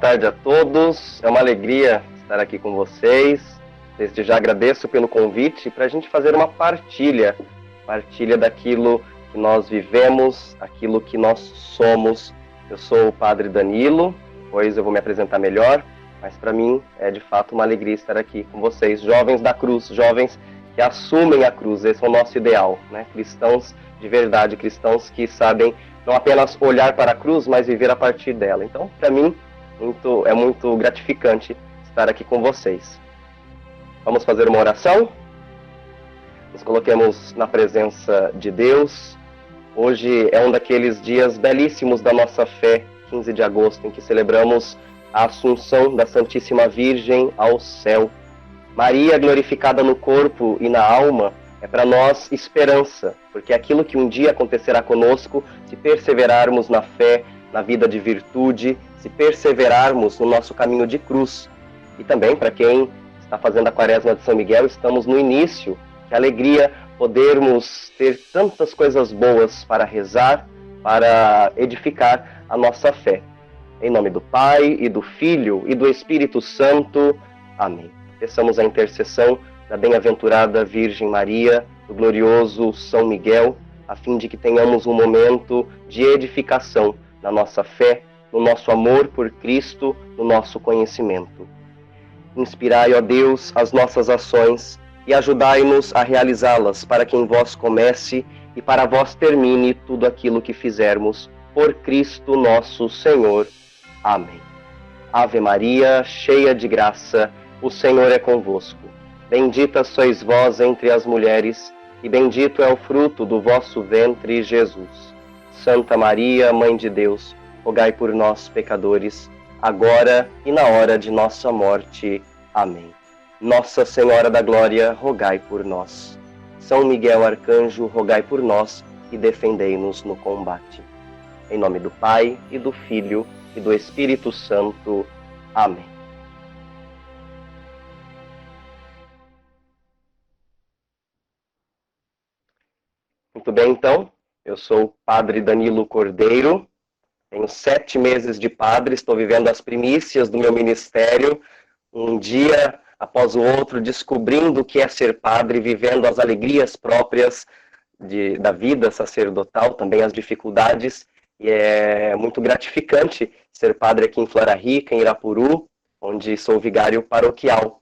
tarde a todos. É uma alegria estar aqui com vocês. Desde já agradeço pelo convite para a gente fazer uma partilha daquilo que nós vivemos, aquilo que nós somos. Eu sou o Padre Danilo, depois eu vou me apresentar melhor, mas para mim é de fato uma alegria estar aqui com vocês, jovens da cruz, jovens que assumem a cruz. Esse é o nosso ideal, né? Cristãos de verdade, cristãos que sabem não apenas olhar para a cruz, mas viver a partir dela. Então, para mim, é muito gratificante estar aqui com vocês. Vamos fazer uma oração? Nos coloquemos na presença de Deus. Hoje é um daqueles dias belíssimos da nossa fé, 15 de agosto, em que celebramos a Assunção da Santíssima Virgem ao céu. Maria, glorificada no corpo e na alma, é para nós esperança, porque aquilo que um dia acontecerá conosco, se perseverarmos na fé, na vida de virtude, se perseverarmos no nosso caminho de cruz. E também para quem está fazendo a Quaresma de São Miguel, estamos no início. Que alegria podermos ter tantas coisas boas para rezar, para edificar a nossa fé. Em nome do Pai, e do Filho, e do Espírito Santo. Amém. Peçamos a intercessão da bem-aventurada Virgem Maria, do glorioso São Miguel, a fim de que tenhamos um momento de edificação na nossa fé, no nosso amor por Cristo, no nosso conhecimento. Inspirai, ó Deus, as nossas ações e ajudai-nos a realizá-las, para que em vós comece e para vós termine tudo aquilo que fizermos, por Cristo nosso Senhor. Amém. Ave Maria, cheia de graça, o Senhor é convosco. Bendita sois vós entre as mulheres, e bendito é o fruto do vosso ventre, Jesus. Santa Maria, Mãe de Deus, rogai por nós, pecadores, agora e na hora de nossa morte. Amém. Nossa Senhora da Glória, rogai por nós. São Miguel Arcanjo, rogai por nós e defendei-nos no combate. Em nome do Pai, e do Filho, e do Espírito Santo. Amém. Muito bem, então, eu sou o Padre Danilo Cordeiro, tenho 7 meses de padre, estou vivendo as primícias do meu ministério, um dia após o outro, descobrindo o que é ser padre, vivendo as alegrias próprias da vida sacerdotal, também as dificuldades, e é muito gratificante ser padre aqui em Flora Rica, em Irapuru, onde sou vigário paroquial.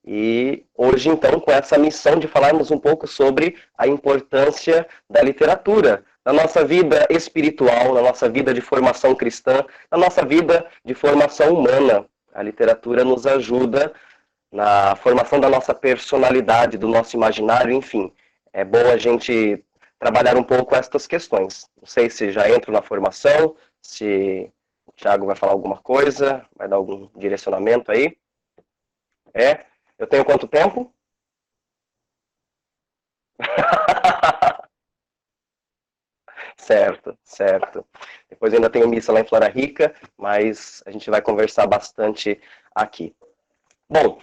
E hoje, então, com essa missão de falarmos um pouco sobre a importância da literatura, na nossa vida espiritual, na nossa vida de formação cristã, na nossa vida de formação humana. A literatura nos ajuda na formação da nossa personalidade, do nosso imaginário, enfim. É bom a gente trabalhar um pouco estas questões. Não sei se já entro na formação, se o Thiago vai falar alguma coisa, vai dar algum direcionamento aí. Eu tenho quanto tempo? Certo. Depois ainda tenho missa lá em Flora Rica, mas a gente vai conversar bastante aqui. Bom,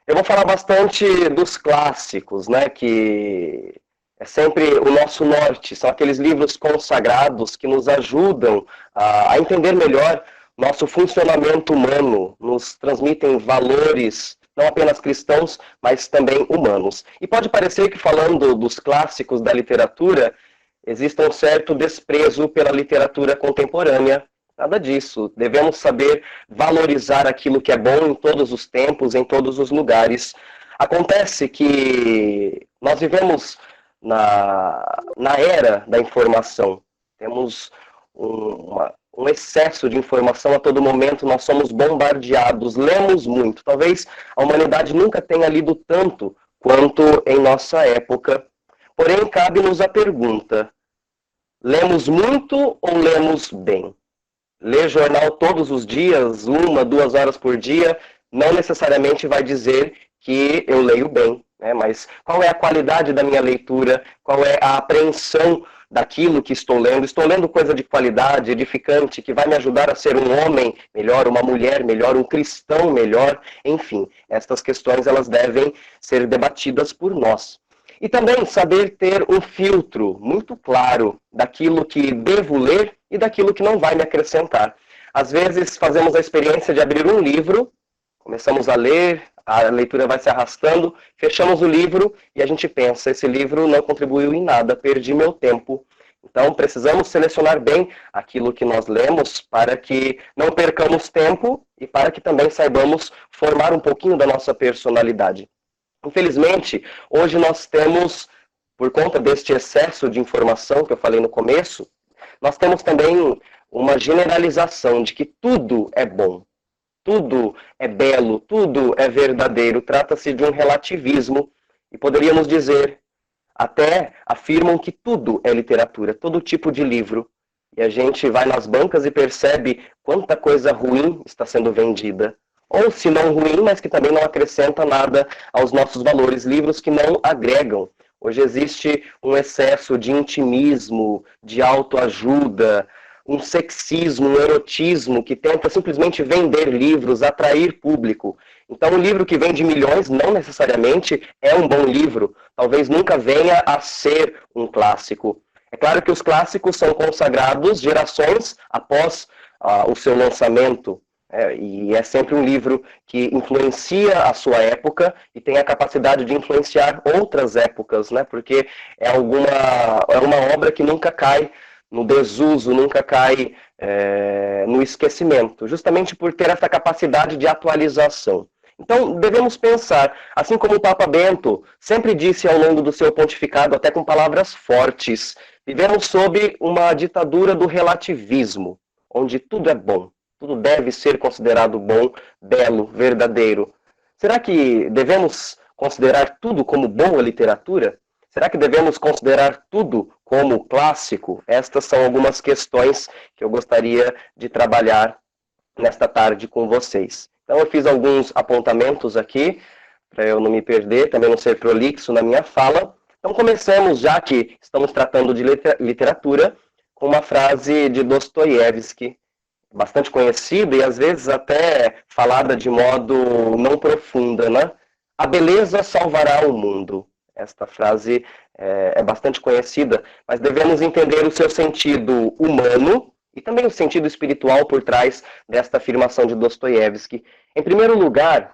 eu vou falar bastante dos clássicos, né, que é sempre o nosso norte, são aqueles livros consagrados que nos ajudam a entender melhor nosso funcionamento humano, nos transmitem valores não apenas cristãos, mas também humanos. E pode parecer que, falando dos clássicos da literatura, exista um certo desprezo pela literatura contemporânea. Nada disso. Devemos saber valorizar aquilo que é bom em todos os tempos, em todos os lugares. Acontece que nós vivemos na era da informação. Temos um excesso de informação a todo momento, nós somos bombardeados, lemos muito. Talvez a humanidade nunca tenha lido tanto quanto em nossa época. Porém, cabe-nos a pergunta: lemos muito ou lemos bem? Ler jornal todos os dias, 1, 2 horas por dia, não necessariamente vai dizer que eu leio bem, né? Mas qual é a qualidade da minha leitura? Qual é a apreensão daquilo que estou lendo? Estou lendo coisa de qualidade, edificante, que vai me ajudar a ser um homem melhor, uma mulher melhor, um cristão melhor? Enfim, estas questões elas devem ser debatidas por nós. E também saber ter um filtro muito claro daquilo que devo ler e daquilo que não vai me acrescentar. Às vezes fazemos a experiência de abrir um livro, começamos a ler, a leitura vai se arrastando, fechamos o livro e a gente pensa, esse livro não contribuiu em nada, perdi meu tempo. Então precisamos selecionar bem aquilo que nós lemos para que não percamos tempo e para que também saibamos formar um pouquinho da nossa personalidade. Infelizmente, hoje nós temos, por conta deste excesso de informação que eu falei no começo, nós temos também uma generalização de que tudo é bom, tudo é belo, tudo é verdadeiro. Trata-se de um relativismo e poderíamos dizer, até afirmam que tudo é literatura, todo tipo de livro. E a gente vai nas bancas e percebe quanta coisa ruim está sendo vendida. Ou se não ruim, mas que também não acrescenta nada aos nossos valores. Livros que não agregam. Hoje existe um excesso de intimismo, de autoajuda, um sexismo, um erotismo que tenta simplesmente vender livros, atrair público. Então, um livro que vende milhões não necessariamente é um bom livro. Talvez nunca venha a ser um clássico. É claro que os clássicos são consagrados gerações após o seu lançamento. E é sempre um livro que influencia a sua época e tem a capacidade de influenciar outras épocas, né? Porque é uma obra que nunca cai no desuso, nunca cai no esquecimento, justamente por ter essa capacidade de atualização. Então, devemos pensar, assim como o Papa Bento sempre disse ao longo do seu pontificado, até com palavras fortes, vivemos sob uma ditadura do relativismo, onde tudo é bom, tudo deve ser considerado bom, belo, verdadeiro. Será que devemos considerar tudo como boa literatura? Será que devemos considerar tudo como clássico? Estas são algumas questões que eu gostaria de trabalhar nesta tarde com vocês. Então eu fiz alguns apontamentos aqui, para eu não me perder, também não ser prolixo na minha fala. Então começamos, já que estamos tratando de literatura, com uma frase de Dostoiévski, bastante conhecida e às vezes até falada de modo não profunda, né? A beleza salvará o mundo. Esta frase é bastante conhecida, mas devemos entender o seu sentido humano e também o sentido espiritual por trás desta afirmação de Dostoiévski. Em primeiro lugar,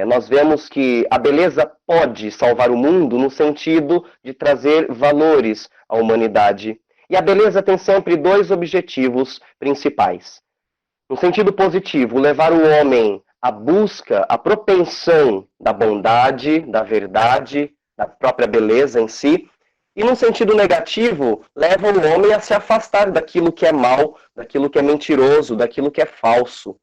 nós vemos que a beleza pode salvar o mundo no sentido de trazer valores à humanidade. E a beleza tem sempre dois objetivos principais. No sentido positivo, levar o homem à busca, à propensão da bondade, da verdade, da própria beleza em si. E no sentido negativo, leva o homem a se afastar daquilo que é mal, daquilo que é mentiroso, daquilo que é falso.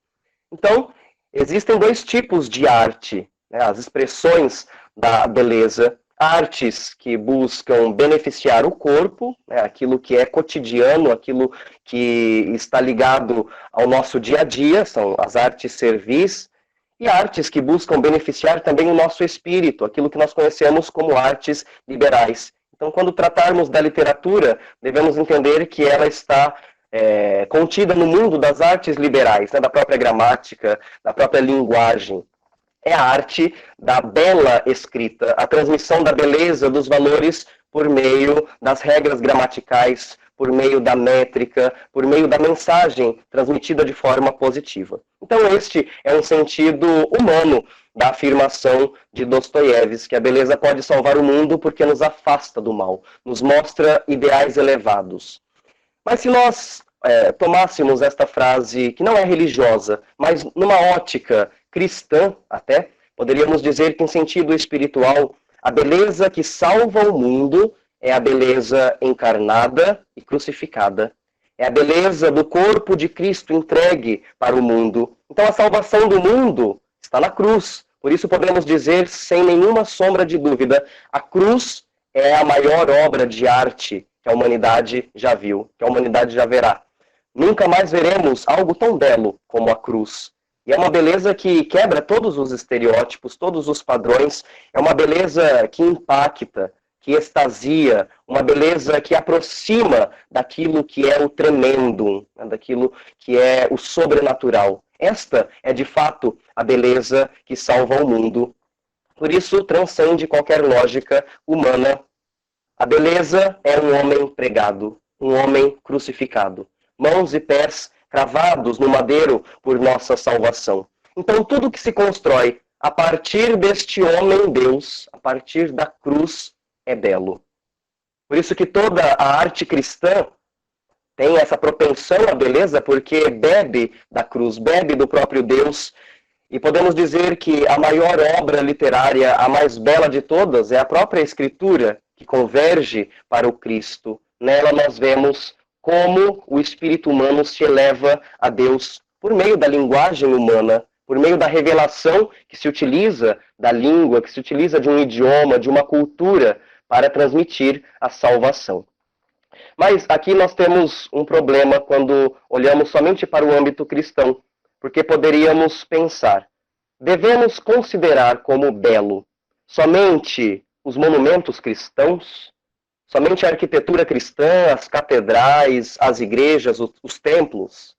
Então, existem dois tipos de arte, né? As expressões da beleza. Artes que buscam beneficiar o corpo, né? Aquilo que é cotidiano, aquilo que está ligado ao nosso dia a dia, são as artes servis. E artes que buscam beneficiar também o nosso espírito, aquilo que nós conhecemos como artes liberais. Então, quando tratarmos da literatura, devemos entender que ela está contida no mundo das artes liberais, né, da própria gramática, da própria linguagem. É a arte da bela escrita, a transmissão da beleza dos valores por meio das regras gramaticais, por meio da métrica, por meio da mensagem transmitida de forma positiva. Então este é um sentido humano da afirmação de Dostoiévski, que a beleza pode salvar o mundo porque nos afasta do mal, nos mostra ideais elevados. Mas se nós tomássemos esta frase, que não é religiosa, mas numa ótica cristã até, poderíamos dizer que em sentido espiritual, a beleza que salva o mundo é a beleza encarnada e crucificada. É a beleza do corpo de Cristo entregue para o mundo. Então a salvação do mundo está na cruz. Por isso podemos dizer, sem nenhuma sombra de dúvida, a cruz é a maior obra de arte que a humanidade já viu, que a humanidade já verá. Nunca mais veremos algo tão belo como a cruz. E é uma beleza que quebra todos os estereótipos, todos os padrões. É uma beleza que impacta, que extasia, uma beleza que aproxima daquilo que é o tremendo, daquilo que é o sobrenatural. Esta é, de fato, a beleza que salva o mundo. Por isso, transcende qualquer lógica humana. A beleza é um homem pregado, um homem crucificado. Mãos e pés cravados no madeiro por nossa salvação. Então, tudo que se constrói a partir deste homem-Deus, a partir da cruz, é belo. Por isso que toda a arte cristã tem essa propensão à beleza, porque bebe da cruz, bebe do próprio Deus. E podemos dizer que a maior obra literária, a mais bela de todas, é a própria Escritura, que converge para o Cristo. Nela nós vemos como o espírito humano se eleva a Deus por meio da linguagem humana, por meio da revelação que se utiliza da língua, que se utiliza de um idioma, de uma cultura, para transmitir a salvação. Mas aqui nós temos um problema quando olhamos somente para o âmbito cristão, porque poderíamos pensar, devemos considerar como belo somente os monumentos cristãos, somente a arquitetura cristã, as catedrais, as igrejas, os templos?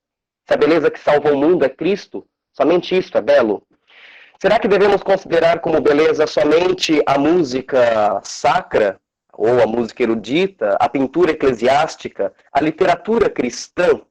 Se a beleza que salva o mundo é Cristo, somente isto é belo? Será que devemos considerar como beleza somente a música sacra, ou a música erudita, a pintura eclesiástica, a literatura cristã?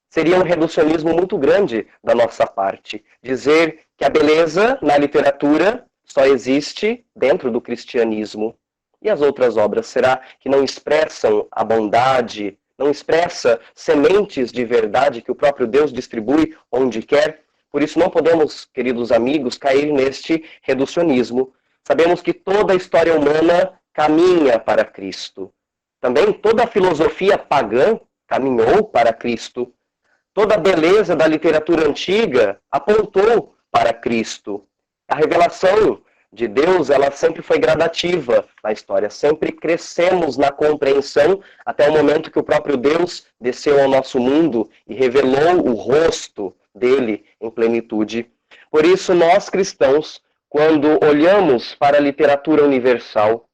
Seria um reducionismo muito grande da nossa parte. Dizer que a beleza na literatura só existe dentro do cristianismo. E as outras obras, será que não expressam a bondade, não expressa sementes de verdade que o próprio Deus distribui onde quer? Por isso não podemos, queridos amigos, cair neste reducionismo. Sabemos que toda a história humana caminha para Cristo. Também toda a filosofia pagã caminhou para Cristo. Toda a beleza da literatura antiga apontou para Cristo. A revelação de Deus, ela sempre foi gradativa na história. Sempre crescemos na compreensão até o momento que o próprio Deus desceu ao nosso mundo e revelou o rosto dele em plenitude. Por isso, nós cristãos, quando olhamos para a literatura universal,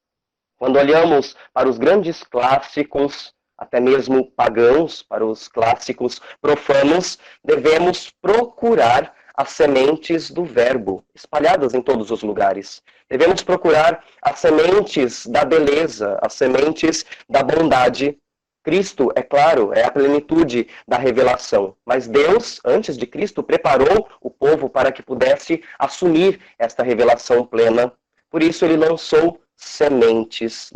quando olhamos para os grandes clássicos, até mesmo pagãos, para os clássicos profanos, devemos procurar as sementes do verbo, espalhadas em todos os lugares. Devemos procurar as sementes da beleza, as sementes da bondade. Cristo, é claro, é a plenitude da revelação. Mas Deus, antes de Cristo, preparou o povo para que pudesse assumir esta revelação plena. Por isso ele lançou sementes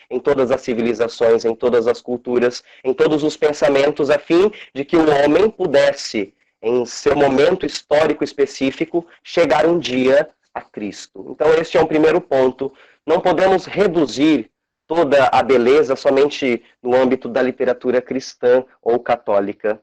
em todas as civilizações, em todas as culturas, em todos os pensamentos, a fim de que o homem pudesse, em seu momento histórico específico, chegar um dia a Cristo. Então este é um primeiro ponto. Não podemos reduzir toda a beleza somente no âmbito da literatura cristã ou católica.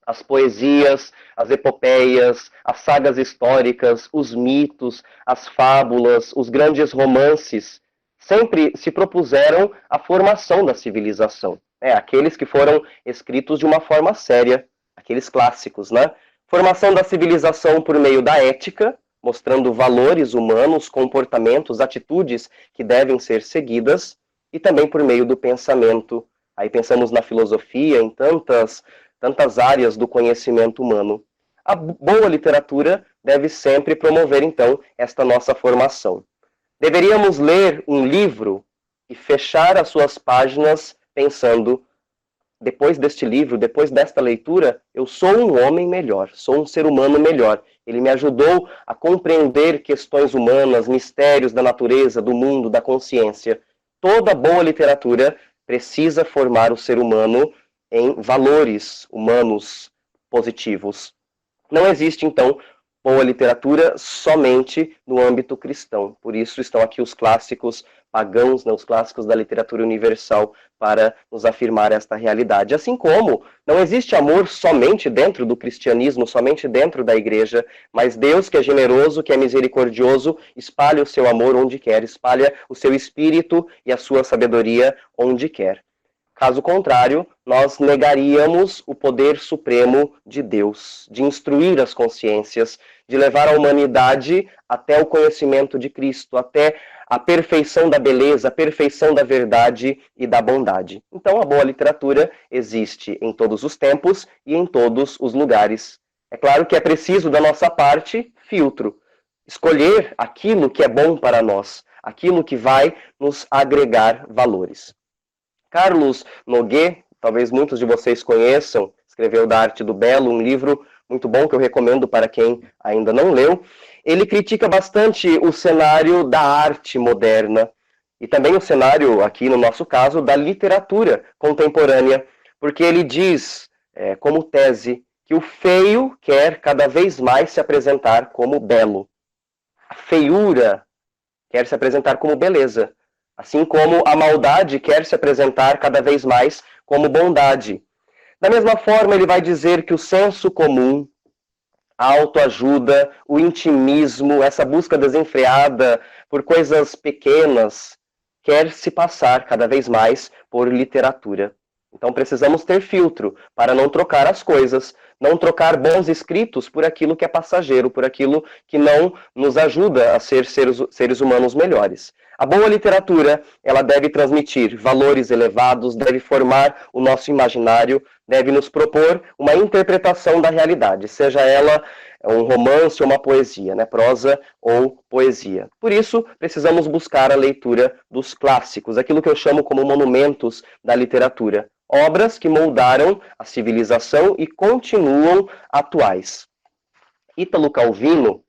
As poesias, as epopeias, as sagas históricas, os mitos, as fábulas, os grandes romances, sempre se propuseram a formação da civilização. Aqueles que foram escritos de uma forma séria, aqueles clássicos, né? Formação da civilização por meio da ética, mostrando valores humanos, comportamentos, atitudes que devem ser seguidas, e também por meio do pensamento. Aí pensamos na filosofia, em tantas áreas do conhecimento humano. A boa literatura deve sempre promover, então, esta nossa formação. Deveríamos ler um livro e fechar as suas páginas pensando, depois deste livro, depois desta leitura, eu sou um homem melhor, sou um ser humano melhor. Ele me ajudou a compreender questões humanas, mistérios da natureza, do mundo, da consciência. Toda boa literatura precisa formar o ser humano em valores humanos positivos. Não existe, então, boa literatura somente no âmbito cristão. Por isso estão aqui os clássicos pagãos, né, os clássicos da literatura universal, para nos afirmar esta realidade. Assim como não existe amor somente dentro do cristianismo, somente dentro da igreja, mas Deus, que é generoso, que é misericordioso, espalha o seu amor onde quer, espalha o seu espírito e a sua sabedoria onde quer. Caso contrário, nós negaríamos o poder supremo de Deus, de instruir as consciências, de levar a humanidade até o conhecimento de Cristo, até a perfeição da beleza, a perfeição da verdade e da bondade. Então, a boa literatura existe em todos os tempos e em todos os lugares. É claro que é preciso, da nossa parte, filtro. Escolher aquilo que é bom para nós, aquilo que vai nos agregar valores. Carlos Noguet, talvez muitos de vocês conheçam, escreveu Da Arte do Belo, um livro muito bom que eu recomendo para quem ainda não leu. Ele critica bastante o cenário da arte moderna e também o cenário, aqui no nosso caso, da literatura contemporânea, porque ele diz, como tese, que o feio quer cada vez mais se apresentar como belo. A feiura quer se apresentar como beleza, assim como a maldade quer se apresentar cada vez mais como bondade. Da mesma forma, ele vai dizer que o senso comum, a autoajuda, o intimismo, essa busca desenfreada por coisas pequenas, quer se passar cada vez mais por literatura. Então precisamos ter filtro para não trocar as coisas, não trocar bons escritos por aquilo que é passageiro, por aquilo que não nos ajuda a ser seres humanos melhores. A boa literatura, ela deve transmitir valores elevados, deve formar o nosso imaginário, deve nos propor uma interpretação da realidade, seja ela um romance ou uma poesia, né? Prosa ou poesia. Por isso, precisamos buscar a leitura dos clássicos, aquilo que eu chamo como monumentos da literatura. Obras que moldaram a civilização e continuam atuais. Ítalo Calvino,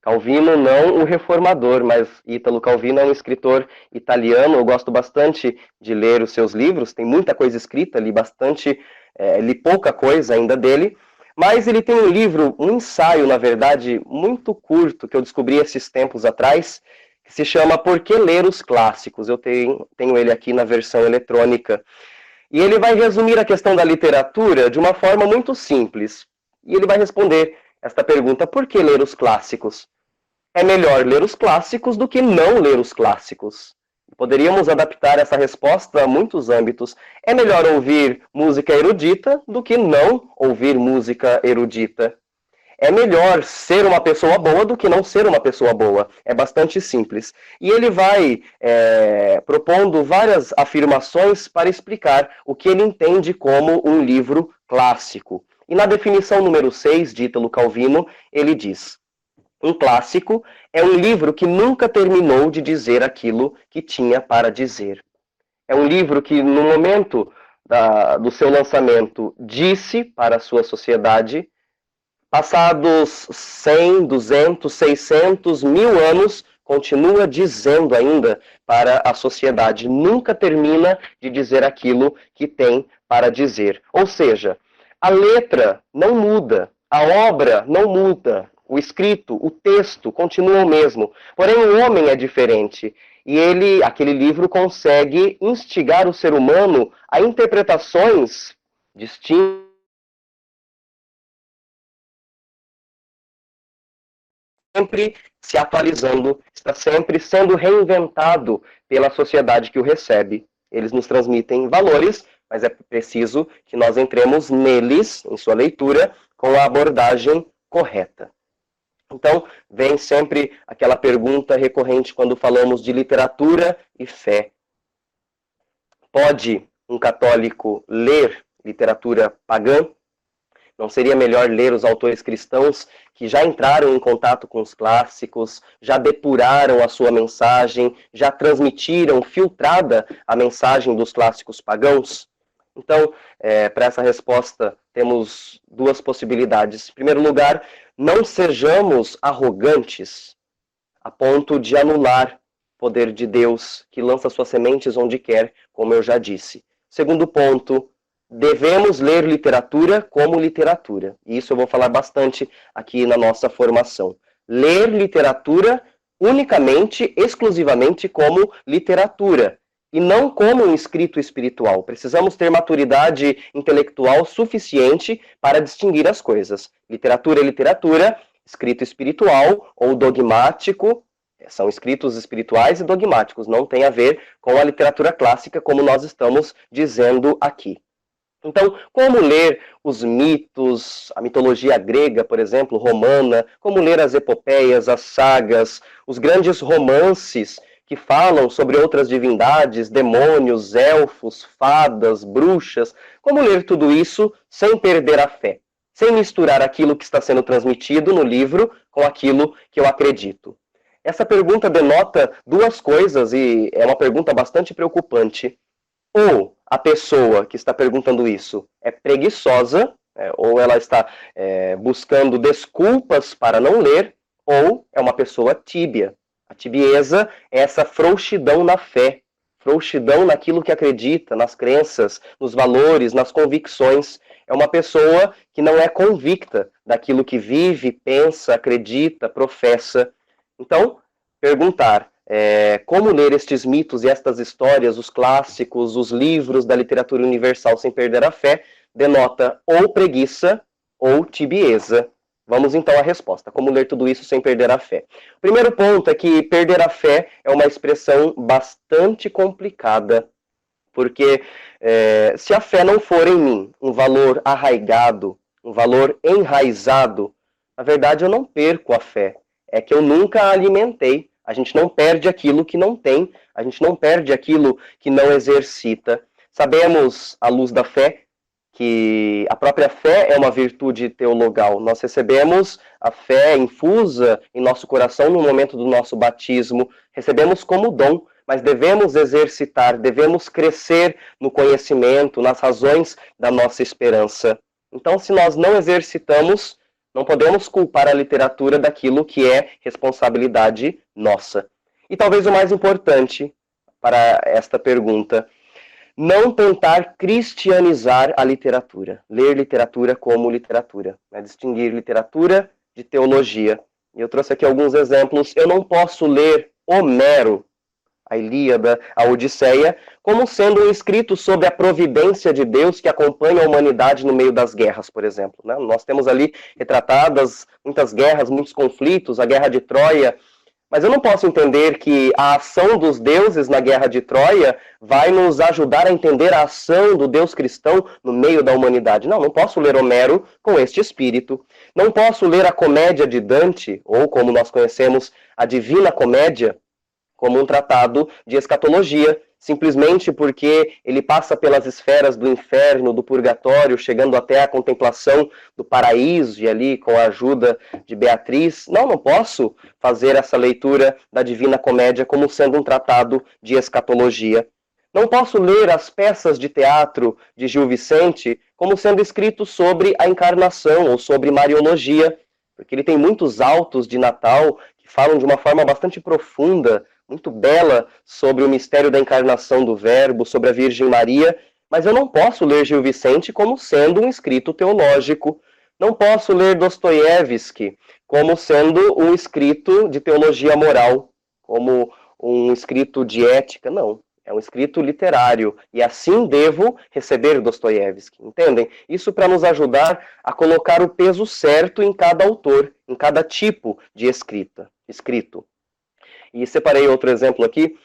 Calvino não o reformador, mas Ítalo Calvino é um escritor italiano, eu gosto bastante de ler os seus livros, tem muita coisa escrita, li pouca coisa ainda dele, mas ele tem um livro, um ensaio, na verdade, muito curto, que eu descobri esses tempos atrás, que se chama Por que Ler os Clássicos? Eu tenho ele aqui na versão eletrônica. E ele vai resumir a questão da literatura de uma forma muito simples. E ele vai responder esta pergunta: por que ler os clássicos? É melhor ler os clássicos do que não ler os clássicos. Poderíamos adaptar essa resposta a muitos âmbitos. É melhor ouvir música erudita do que não ouvir música erudita. É melhor ser uma pessoa boa do que não ser uma pessoa boa. É bastante simples. E ele vai propondo várias afirmações para explicar o que ele entende como um livro clássico. E na definição número 6 de Ítalo Calvino, ele diz: um clássico é um livro que nunca terminou de dizer aquilo que tinha para dizer. É um livro que, no momento do seu lançamento, disse para a sua sociedade. Passados 100, 200, 600, 1000 anos, continua dizendo ainda para a sociedade. Nunca termina de dizer aquilo que tem para dizer. Ou seja, a letra não muda, a obra não muda, o escrito, o texto continua o mesmo. Porém, o homem é diferente. E aquele livro consegue instigar o ser humano a interpretações distintas, sempre se atualizando, está sempre sendo reinventado pela sociedade que o recebe. Eles nos transmitem valores, mas é preciso que nós entremos neles, em sua leitura, com a abordagem correta. Então, vem sempre aquela pergunta recorrente quando falamos de literatura e fé. Pode um católico ler literatura pagã? Não seria melhor ler os autores cristãos que já entraram em contato com os clássicos, já depuraram a sua mensagem, já transmitiram filtrada a mensagem dos clássicos pagãos? Então, para essa resposta, temos duas possibilidades. Em primeiro lugar, não sejamos arrogantes a ponto de anular o poder de Deus, que lança suas sementes onde quer, como eu já disse. Segundo ponto, devemos ler literatura como literatura. E isso eu vou falar bastante aqui na nossa formação. Ler literatura unicamente, exclusivamente como literatura. E não como um escrito espiritual. Precisamos ter maturidade intelectual suficiente para distinguir as coisas. Literatura é literatura, escrito espiritual ou dogmático. São escritos espirituais e dogmáticos. Não tem a ver com a literatura clássica, como nós estamos dizendo aqui. Então, como ler os mitos, a mitologia grega, por exemplo, romana, como ler as epopeias, as sagas, os grandes romances que falam sobre outras divindades, demônios, elfos, fadas, bruxas, como ler tudo isso sem perder a fé, sem misturar aquilo que está sendo transmitido no livro com aquilo que eu acredito? Essa pergunta denota duas coisas e é uma pergunta bastante preocupante. Ou a pessoa que está perguntando isso é preguiçosa, Ou ela está buscando desculpas para não ler, ou é uma pessoa tíbia. A tibieza é essa frouxidão na fé, frouxidão naquilo que acredita, nas crenças, nos valores, nas convicções. É uma pessoa que não é convicta daquilo que vive, pensa, acredita, professa. Então, perguntar como ler estes mitos e estas histórias, os clássicos, os livros da literatura universal sem perder a fé, denota ou preguiça ou tibieza. Vamos então à resposta. Como ler tudo isso sem perder a fé? O primeiro ponto é que perder a fé é uma expressão bastante complicada, porque se a fé não for em mim um valor arraigado, um valor enraizado, na verdade eu não perco a fé. É que eu nunca a alimentei. A gente não perde aquilo que não tem, a gente não perde aquilo que não exercita. Sabemos, à luz da fé, que a própria fé é uma virtude teologal. Nós recebemos a fé infusa em nosso coração no momento do nosso batismo, recebemos como dom, mas devemos exercitar, devemos crescer no conhecimento, nas razões da nossa esperança. Então, se nós não exercitamos, não podemos culpar a literatura daquilo que é responsabilidade nossa. E talvez o mais importante para esta pergunta: não tentar cristianizar a literatura. Ler literatura como literatura. Distinguir literatura de teologia. E eu trouxe aqui alguns exemplos. Eu não posso ler Homero, a Ilíada, a Odisseia, como sendo um escrito sobre a providência de Deus que acompanha a humanidade no meio das guerras, por exemplo. Nós temos ali retratadas muitas guerras, muitos conflitos, a Guerra de Troia. Mas eu não posso entender que a ação dos deuses na Guerra de Troia vai nos ajudar a entender a ação do Deus cristão no meio da humanidade. Não posso ler Homero com este espírito. Não posso ler a Comédia de Dante, ou como nós conhecemos, a Divina Comédia, como um tratado de escatologia, simplesmente porque ele passa pelas esferas do inferno, do purgatório, chegando até a contemplação do paraíso, e ali com a ajuda de Beatriz. Não posso fazer essa leitura da Divina Comédia como sendo um tratado de escatologia. Não posso ler as peças de teatro de Gil Vicente como sendo escritos sobre a encarnação ou sobre Mariologia, porque ele tem muitos autos de Natal que falam de uma forma bastante profunda, muito bela, sobre o mistério da encarnação do Verbo, sobre a Virgem Maria, mas eu não posso ler Gil Vicente como sendo um escrito teológico. Não posso ler Dostoiévski como sendo um escrito de teologia moral, como um escrito de ética. Não, é um escrito literário, e assim devo receber Dostoiévski, entendem? Isso para nos ajudar a colocar o peso certo em cada autor, em cada tipo de escrito. E separei outro exemplo aqui,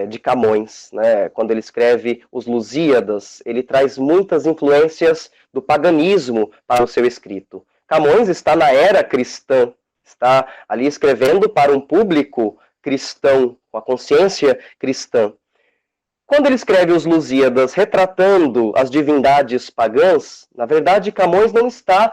de Camões, quando ele escreve os Lusíadas, ele traz muitas influências do paganismo para o seu escrito. Camões está na era cristã, está ali escrevendo para um público cristão, com a consciência cristã. Quando ele escreve os Lusíadas retratando as divindades pagãs, na verdade Camões não está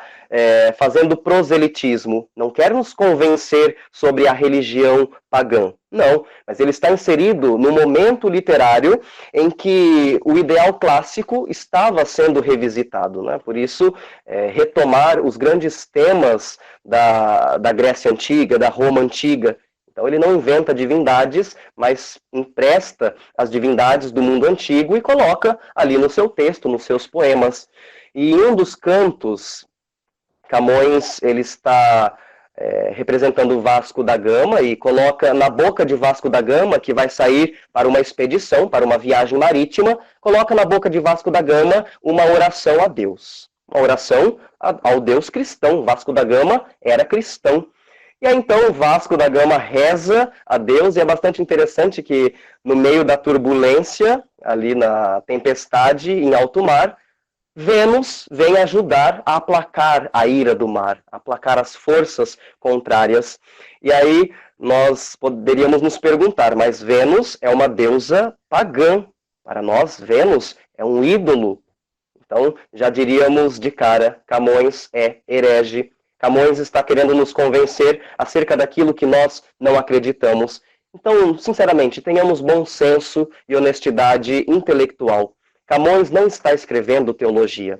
fazendo proselitismo, não quer nos convencer sobre a religião pagã. Não, mas ele está inserido no momento literário em que o ideal clássico estava sendo revisitado. Por isso, retomar os grandes temas da Grécia Antiga, da Roma Antiga. Então ele não inventa divindades, mas empresta as divindades do mundo antigo e coloca ali no seu texto, nos seus poemas. E em um dos cantos, Camões ele está representando Vasco da Gama e coloca na boca de Vasco da Gama, que vai sair para uma expedição, para uma viagem marítima, coloca na boca de Vasco da Gama uma oração a Deus. Uma oração ao Deus cristão. Vasco da Gama era cristão. E aí, então, Vasco da Gama reza a Deus, e é bastante interessante que, no meio da turbulência, ali na tempestade, em alto mar, Vênus vem ajudar a aplacar a ira do mar, aplacar as forças contrárias. E aí, nós poderíamos nos perguntar, mas Vênus é uma deusa pagã. Para nós, Vênus é um ídolo. Então, já diríamos de cara, Camões é herege. Camões está querendo nos convencer acerca daquilo que nós não acreditamos. Então, sinceramente, tenhamos bom senso e honestidade intelectual. Camões não está escrevendo teologia.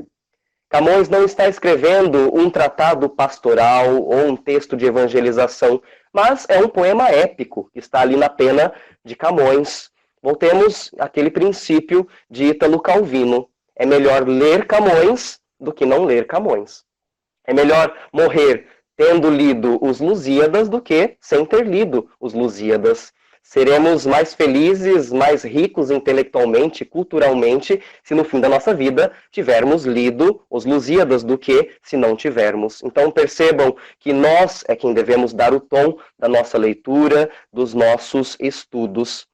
Camões não está escrevendo um tratado pastoral ou um texto de evangelização, mas é um poema épico que está ali na pena de Camões. Voltemos àquele princípio de Ítalo Calvino. É melhor ler Camões do que não ler Camões. É melhor morrer tendo lido os Lusíadas do que sem ter lido os Lusíadas. Seremos mais felizes, mais ricos intelectualmente, culturalmente, se no fim da nossa vida tivermos lido os Lusíadas do que se não tivermos. Então percebam que nós é quem devemos dar o tom da nossa leitura, dos nossos estudos.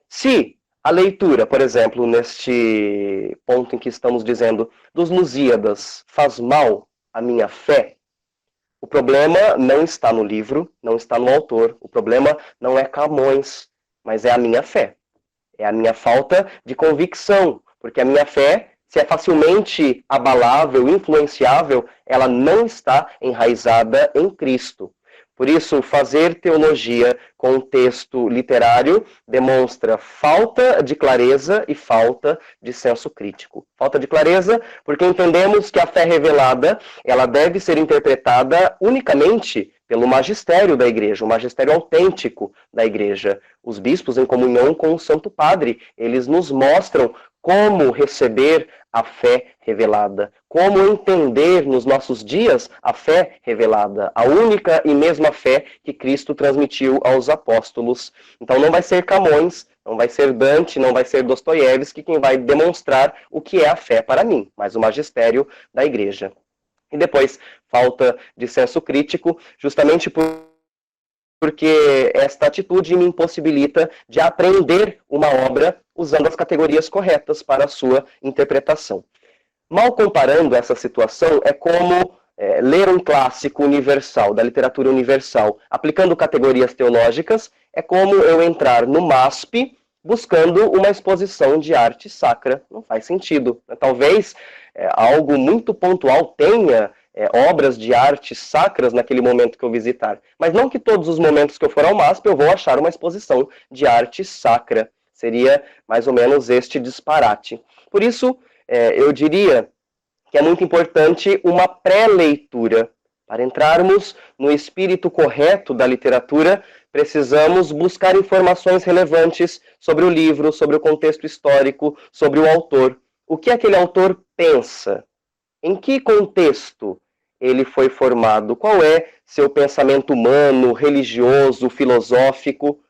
Se a leitura, por exemplo, neste ponto em que estamos dizendo, dos Lusíadas faz mal à minha fé, o problema não está no livro, não está no autor. O problema não é Camões, mas é a minha fé. É a minha falta de convicção, porque a minha fé, se é facilmente abalável, influenciável, ela não está enraizada em Cristo. Por isso, fazer teologia com um texto literário demonstra falta de clareza e falta de senso crítico. Falta de clareza porque entendemos que a fé revelada ela deve ser interpretada unicamente pelo magistério da igreja, o magistério autêntico da igreja. Os bispos, em comunhão com o Santo Padre, eles nos mostram como receber a fé revelada, como entender nos nossos dias a fé revelada, a única e mesma fé que Cristo transmitiu aos apóstolos. Então não vai ser Camões, não vai ser Dante, não vai ser Dostoiévski quem vai demonstrar o que é a fé para mim, mas o magistério da igreja. E depois, falta de senso crítico, justamente porque esta atitude me impossibilita de aprender uma obra usando as categorias corretas para a sua interpretação. Mal comparando essa situação, é como ler um clássico universal, da literatura universal, aplicando categorias teológicas, é como eu entrar no MASP buscando uma exposição de arte sacra. Não faz sentido. Talvez algo muito pontual tenha obras de arte sacras naquele momento que eu visitar. Mas não que todos os momentos que eu for ao MASP eu vou achar uma exposição de arte sacra. Seria mais ou menos este disparate. Por isso, eu diria que é muito importante uma pré-leitura. Para entrarmos no espírito correto da literatura, precisamos buscar informações relevantes sobre o livro, sobre o contexto histórico, sobre o autor. O que aquele autor pensa? Em que contexto ele foi formado? Qual é seu pensamento humano, religioso, filosófico?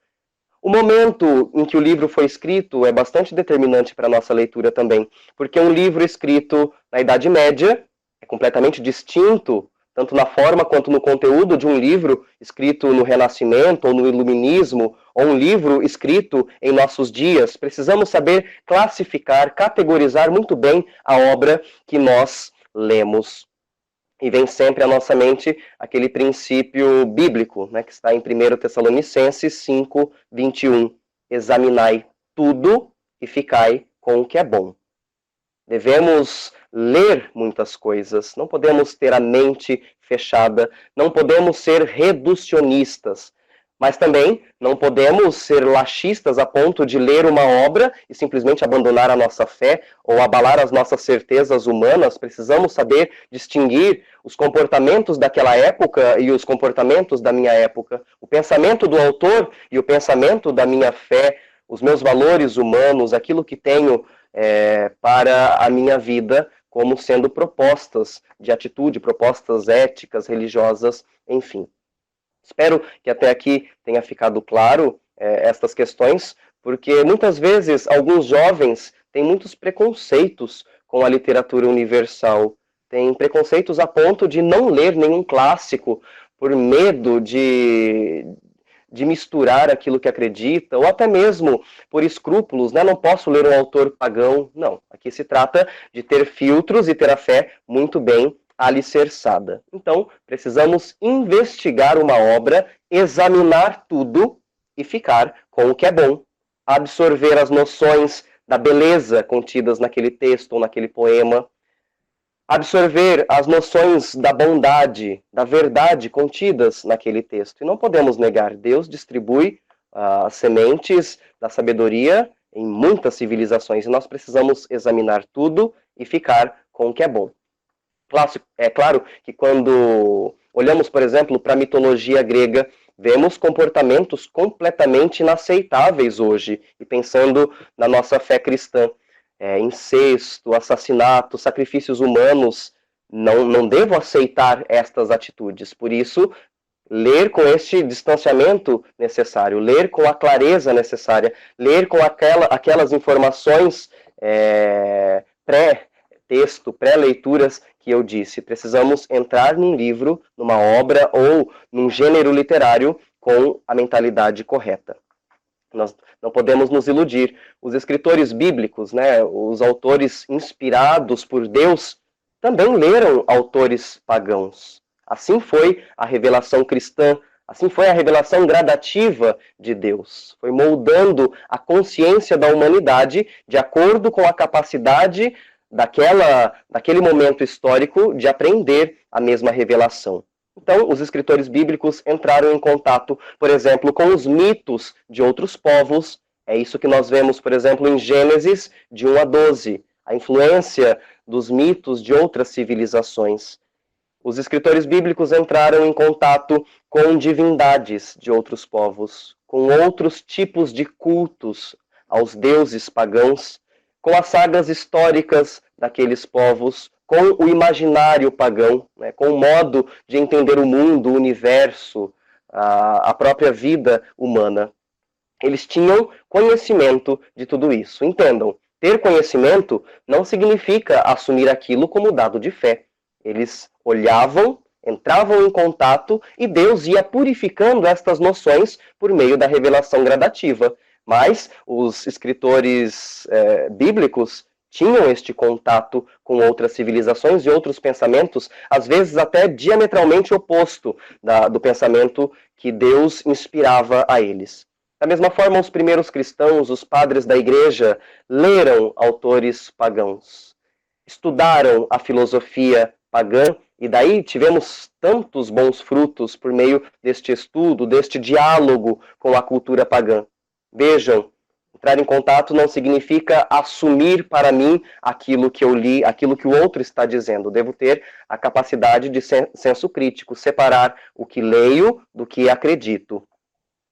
O momento em que o livro foi escrito é bastante determinante para a nossa leitura também, porque um livro escrito na Idade Média é completamente distinto, tanto na forma quanto no conteúdo de um livro escrito no Renascimento ou no Iluminismo, ou um livro escrito em nossos dias. Precisamos saber classificar, categorizar muito bem a obra que nós lemos. E vem sempre à nossa mente aquele princípio bíblico, né, que está em 1 Tessalonicenses 5, 21. Examinai tudo e ficai com o que é bom. Devemos ler muitas coisas, não podemos ter a mente fechada, não podemos ser reducionistas, mas também não podemos ser laxistas a ponto de ler uma obra e simplesmente abandonar a nossa fé ou abalar as nossas certezas humanas. Precisamos saber distinguir os comportamentos daquela época e os comportamentos da minha época, o pensamento do autor e o pensamento da minha fé, os meus valores humanos, aquilo que tenho para a minha vida como sendo propostas de atitude, propostas éticas, religiosas, enfim. Espero que até aqui tenha ficado claro estas questões, porque muitas vezes alguns jovens têm muitos preconceitos com a literatura universal, têm preconceitos a ponto de não ler nenhum clássico por medo de misturar aquilo que acredita, ou até mesmo por escrúpulos, né? Não posso ler um autor pagão. Não, aqui se trata de ter filtros e ter a fé muito bem alicerçada. Então, precisamos investigar uma obra, examinar tudo e ficar com o que é bom. Absorver as noções da beleza contidas naquele texto ou naquele poema. Absorver as noções da bondade, da verdade contidas naquele texto. E não podemos negar, Deus distribui as sementes da sabedoria em muitas civilizações e nós precisamos examinar tudo e ficar com o que é bom. É claro que quando olhamos, por exemplo, para a mitologia grega, vemos comportamentos completamente inaceitáveis hoje, e pensando na nossa fé cristã, incesto, assassinato, sacrifícios humanos, não devo aceitar estas atitudes. Por isso, ler com este distanciamento necessário, ler com a clareza necessária, ler com aquelas informações pré-texto, pré-leituras que eu disse. Precisamos entrar num livro, numa obra ou num gênero literário com a mentalidade correta. Nós não podemos nos iludir. Os escritores bíblicos, né, os autores inspirados por Deus, também leram autores pagãos. Assim foi a revelação cristã, assim foi a revelação gradativa de Deus. Foi moldando a consciência da humanidade de acordo com a capacidade daquele momento histórico de aprender a mesma revelação. Então, os escritores bíblicos entraram em contato, por exemplo, com os mitos de outros povos. É isso que nós vemos, por exemplo, em Gênesis, de 1 a 12. A influência dos mitos de outras civilizações. Os escritores bíblicos entraram em contato com divindades de outros povos, com outros tipos de cultos aos deuses pagãos, com as sagas históricas daqueles povos, com o imaginário pagão, né, com o modo de entender o mundo, o universo, a própria vida humana. Eles tinham conhecimento de tudo isso. Entendam, ter conhecimento não significa assumir aquilo como dado de fé. Eles olhavam, entravam em contato e Deus ia purificando estas noções por meio da revelação gradativa. Mas os escritores bíblicos tinham este contato com outras civilizações e outros pensamentos, às vezes até diametralmente oposto do pensamento que Deus inspirava a eles. Da mesma forma, os primeiros cristãos, os padres da igreja, leram autores pagãos, estudaram a filosofia pagã, e daí tivemos tantos bons frutos por meio deste estudo, deste diálogo com a cultura pagã. Vejam, entrar em contato não significa assumir para mim aquilo que eu li, aquilo que o outro está dizendo. Devo ter a capacidade de senso crítico, separar o que leio do que acredito.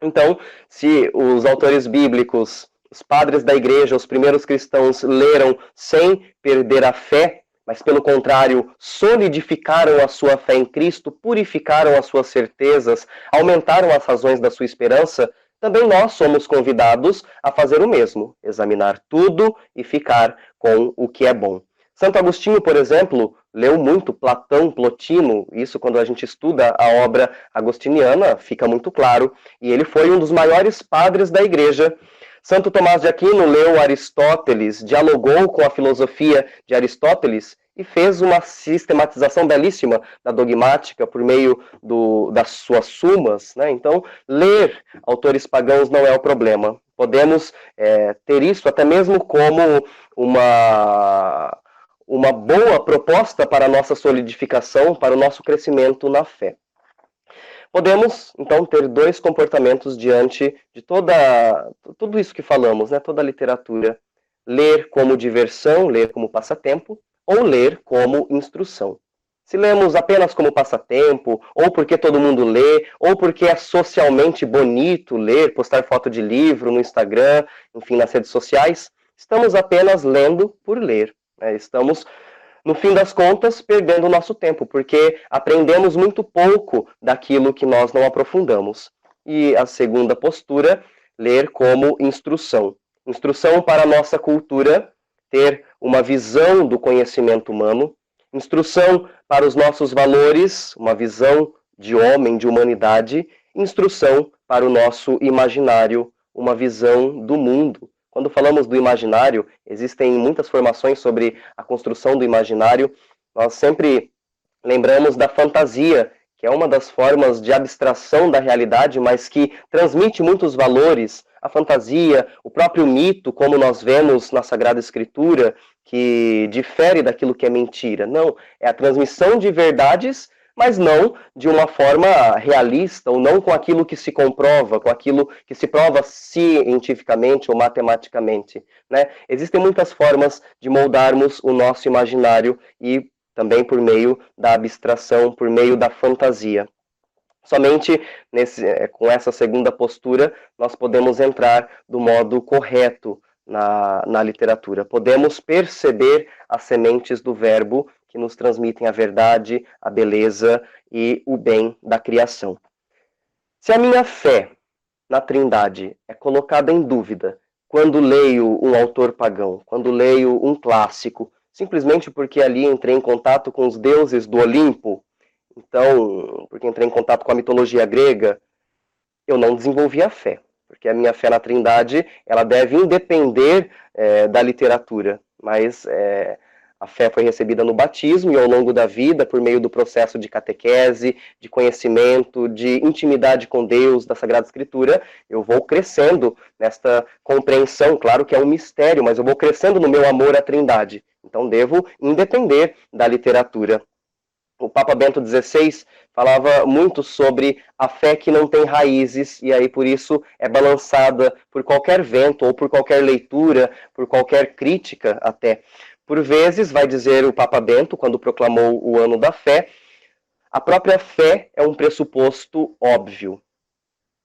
Então, se os autores bíblicos, os padres da igreja, os primeiros cristãos leram sem perder a fé, mas pelo contrário, solidificaram a sua fé em Cristo, purificaram as suas certezas, aumentaram as razões da sua esperança, também nós somos convidados a fazer o mesmo, examinar tudo e ficar com o que é bom. Santo Agostinho, por exemplo, leu muito Platão, Plotino, isso quando a gente estuda a obra agostiniana, fica muito claro, e ele foi um dos maiores padres da igreja. Santo Tomás de Aquino leu Aristóteles, dialogou com a filosofia de Aristóteles e fez uma sistematização belíssima da dogmática por meio das suas sumas, né? Então, ler autores pagãos não é o problema. Podemos ter isso até mesmo como uma boa proposta para a nossa solidificação, para o nosso crescimento na fé. Podemos, então, ter dois comportamentos diante de tudo isso que falamos, né? Toda a literatura. Ler como diversão, ler como passatempo, ou ler como instrução. Se lemos apenas como passatempo, ou porque todo mundo lê, ou porque é socialmente bonito ler, postar foto de livro no Instagram, enfim, nas redes sociais, estamos apenas lendo por ler. Né? Estamos, no fim das contas, perdendo o nosso tempo, porque aprendemos muito pouco daquilo que nós não aprofundamos. E a segunda postura, ler como instrução. Instrução para a nossa cultura, ter uma visão do conhecimento humano. Instrução para os nossos valores, uma visão de homem, de humanidade. Instrução para o nosso imaginário, uma visão do mundo. Quando falamos do imaginário, existem muitas formações sobre a construção do imaginário. Nós sempre lembramos da fantasia, que é uma das formas de abstração da realidade, mas que transmite muitos valores. A fantasia, o próprio mito, como nós vemos na Sagrada Escritura, que difere daquilo que é mentira. Não, é a transmissão de verdades, mas não de uma forma realista, ou não com aquilo que se comprova, com aquilo que se prova cientificamente ou matematicamente. Né? Existem muitas formas de moldarmos o nosso imaginário e também por meio da abstração, por meio da fantasia. Somente com essa segunda postura nós podemos entrar do modo correto na literatura. Podemos perceber as sementes do verbo que nos transmitem a verdade, a beleza e o bem da criação. Se a minha fé na Trindade é colocada em dúvida quando leio um autor pagão, quando leio um clássico, simplesmente porque ali entrei em contato com os deuses do Olimpo, então, porque entrei em contato com a mitologia grega, eu não desenvolvi a fé, porque a minha fé na Trindade, ela deve independer da literatura, mas a fé foi recebida no batismo e ao longo da vida, por meio do processo de catequese, de conhecimento, de intimidade com Deus, da Sagrada Escritura, eu vou crescendo nesta compreensão, claro que é um mistério, mas eu vou crescendo no meu amor à Trindade. Então devo independer da literatura. O Papa Bento XVI falava muito sobre a fé que não tem raízes, e aí por isso é balançada por qualquer vento, ou por qualquer leitura, por qualquer crítica até. Por vezes, vai dizer o Papa Bento, quando proclamou o Ano da Fé, a própria fé é um pressuposto óbvio.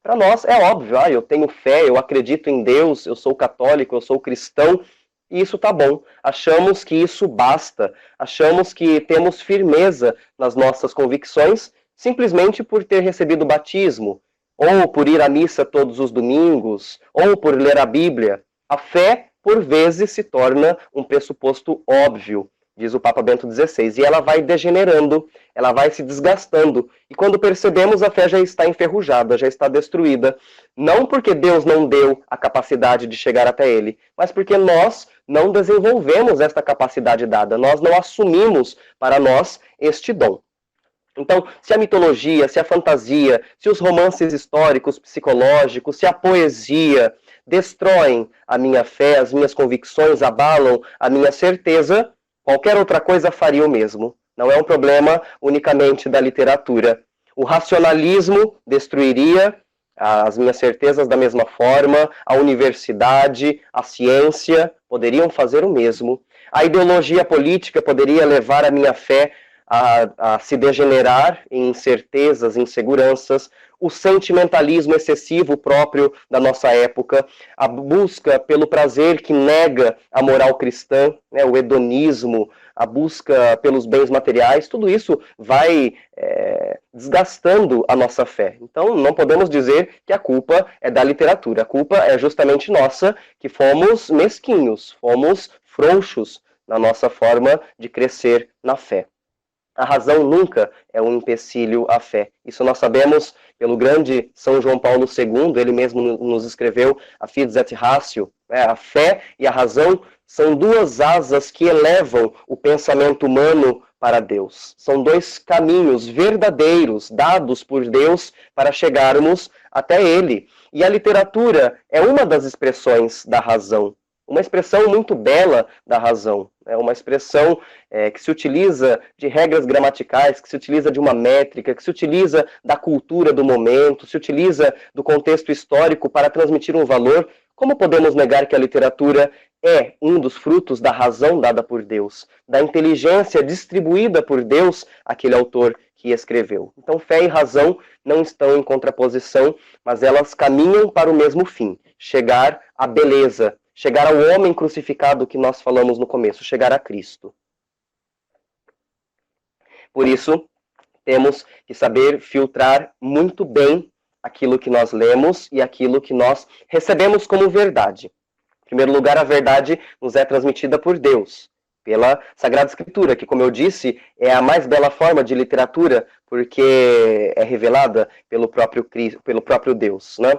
Para nós é óbvio, eu tenho fé, eu acredito em Deus, eu sou católico, eu sou cristão, e isso tá bom. Achamos que isso basta, achamos que temos firmeza nas nossas convicções simplesmente por ter recebido o batismo, ou por ir à missa todos os domingos, ou por ler a Bíblia. A fé, por vezes, se torna um pressuposto óbvio, diz o Papa Bento XVI, e ela vai degenerando, ela vai se desgastando, e quando percebemos, a fé já está enferrujada, já está destruída, não porque Deus não deu a capacidade de chegar até ele, mas porque nós não desenvolvemos esta capacidade dada, nós não assumimos para nós este dom. Então, se a mitologia, se a fantasia, se os romances históricos, psicológicos, se a poesia destroem a minha fé, as minhas convicções, abalam a minha certeza, qualquer outra coisa faria o mesmo. Não é um problema unicamente da literatura. O racionalismo destruiria as minhas certezas da mesma forma, a universidade, a ciência poderiam fazer o mesmo. A ideologia política poderia levar a minha fé a se degenerar em incertezas, inseguranças, o sentimentalismo excessivo próprio da nossa época, a busca pelo prazer que nega a moral cristã, o hedonismo, a busca pelos bens materiais, tudo isso vai desgastando a nossa fé. Então, não podemos dizer que a culpa é da literatura. A culpa é justamente nossa, que fomos mesquinhos, fomos frouxos na nossa forma de crescer na fé. A razão nunca é um empecilho à fé. Isso nós sabemos pelo grande São João Paulo II, ele mesmo nos escreveu a Fides et Ratio. A fé e a razão são duas asas que elevam o pensamento humano para Deus. São dois caminhos verdadeiros dados por Deus para chegarmos até Ele. E a literatura é uma das expressões da razão. Uma expressão muito bela da razão. É uma expressão que se utiliza de regras gramaticais, que se utiliza de uma métrica, que se utiliza da cultura do momento, se utiliza do contexto histórico para transmitir um valor. Como podemos negar que a literatura é um dos frutos da razão dada por Deus, da inteligência distribuída por Deus àquele autor que escreveu? Então, fé e razão não estão em contraposição, mas elas caminham para o mesmo fim, chegar à beleza, chegar ao homem crucificado que nós falamos no começo, chegar a Cristo. Por isso, temos que saber filtrar muito bem aquilo que nós lemos e aquilo que nós recebemos como verdade. Em primeiro lugar, a verdade nos é transmitida por Deus, pela Sagrada Escritura, que, como eu disse, é a mais bela forma de literatura, porque é revelada pelo próprio Deus, né?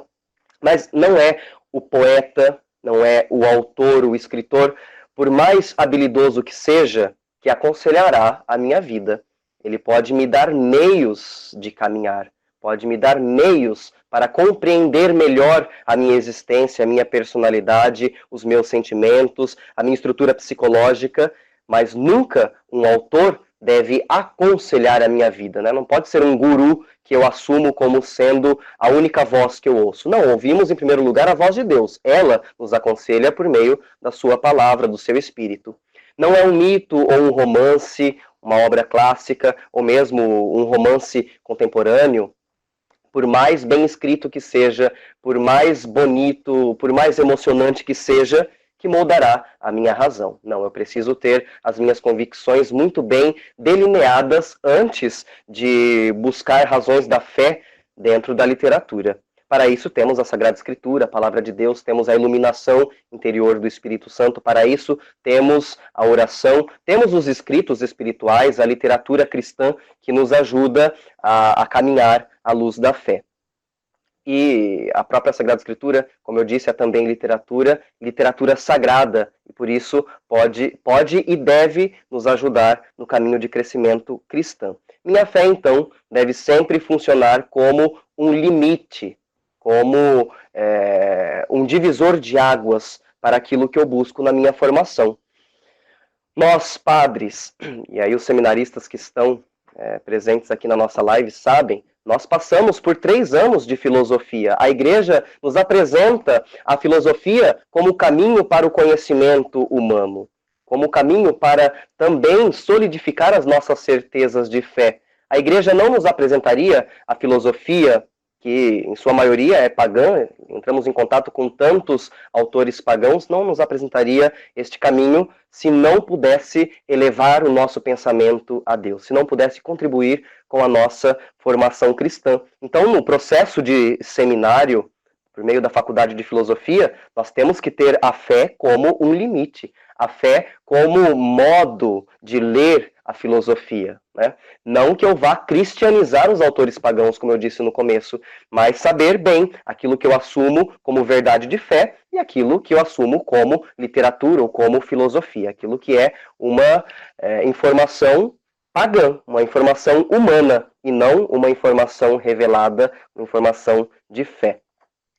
Mas não é o poeta, não é o autor, o escritor, por mais habilidoso que seja, que aconselhará a minha vida. Ele pode me dar meios de caminhar, pode me dar meios para compreender melhor a minha existência, a minha personalidade, os meus sentimentos, a minha estrutura psicológica, mas nunca um autor deve aconselhar a minha vida, né? Não pode ser um guru que eu assumo como sendo a única voz que eu ouço. Não, ouvimos em primeiro lugar a voz de Deus. Ela nos aconselha por meio da sua palavra, do seu espírito. Não é um mito ou um romance, uma obra clássica, ou mesmo um romance contemporâneo, por mais bem escrito que seja, por mais bonito, por mais emocionante que seja, que moldará a minha razão. Não, eu preciso ter as minhas convicções muito bem delineadas antes de buscar razões da fé dentro da literatura. Para isso temos a Sagrada Escritura, a Palavra de Deus, temos a iluminação interior do Espírito Santo, para isso temos a oração, temos os escritos espirituais, a literatura cristã que nos ajuda a caminhar à luz da fé. E a própria Sagrada Escritura, como eu disse, é também literatura sagrada, e por isso pode e deve nos ajudar no caminho de crescimento cristão. Minha fé, então, deve sempre funcionar como um limite, como um divisor de águas para aquilo que eu busco na minha formação. Nós, padres, e aí os seminaristas que estão presentes aqui na nossa live sabem, nós passamos por 3 anos de filosofia. A Igreja nos apresenta a filosofia como caminho para o conhecimento humano, como caminho para também solidificar as nossas certezas de fé. A Igreja não nos apresentaria a filosofia, que em sua maioria é pagã, entramos em contato com tantos autores pagãos, não nos apresentaria este caminho se não pudesse elevar o nosso pensamento a Deus, se não pudesse contribuir com a nossa formação cristã. Então, no processo de seminário, por meio da faculdade de filosofia, nós temos que ter a fé como um limite, a fé como modo de ler a filosofia, né? Não que eu vá cristianizar os autores pagãos, como eu disse no começo, mas saber bem aquilo que eu assumo como verdade de fé e aquilo que eu assumo como literatura ou como filosofia, aquilo que é uma informação pagã, uma informação humana e não uma informação revelada, uma informação de fé.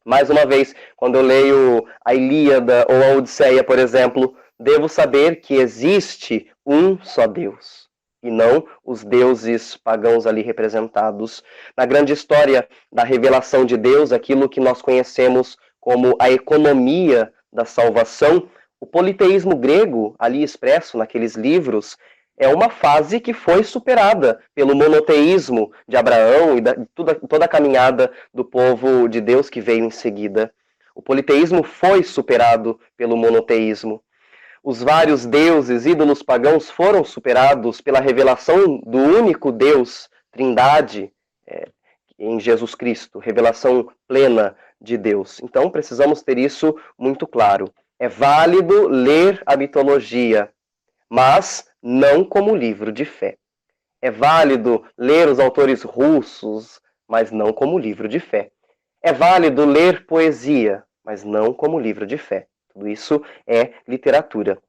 Mais uma vez, quando eu leio a Ilíada ou a Odisseia, por exemplo, devo saber que existe um só Deus, e não os deuses pagãos ali representados. Na grande história da revelação de Deus, aquilo que nós conhecemos como a economia da salvação, o politeísmo grego, ali expresso naqueles livros, é uma fase que foi superada pelo monoteísmo de Abraão e toda a caminhada do povo de Deus que veio em seguida. O politeísmo foi superado pelo monoteísmo. Os vários deuses, ídolos pagãos foram superados pela revelação do único Deus, Trindade, em Jesus Cristo, revelação plena de Deus. Então precisamos ter isso muito claro. É válido ler a mitologia, mas não como livro de fé. É válido ler os autores russos, mas não como livro de fé. É válido ler poesia, mas não como livro de fé. Tudo isso é literatura.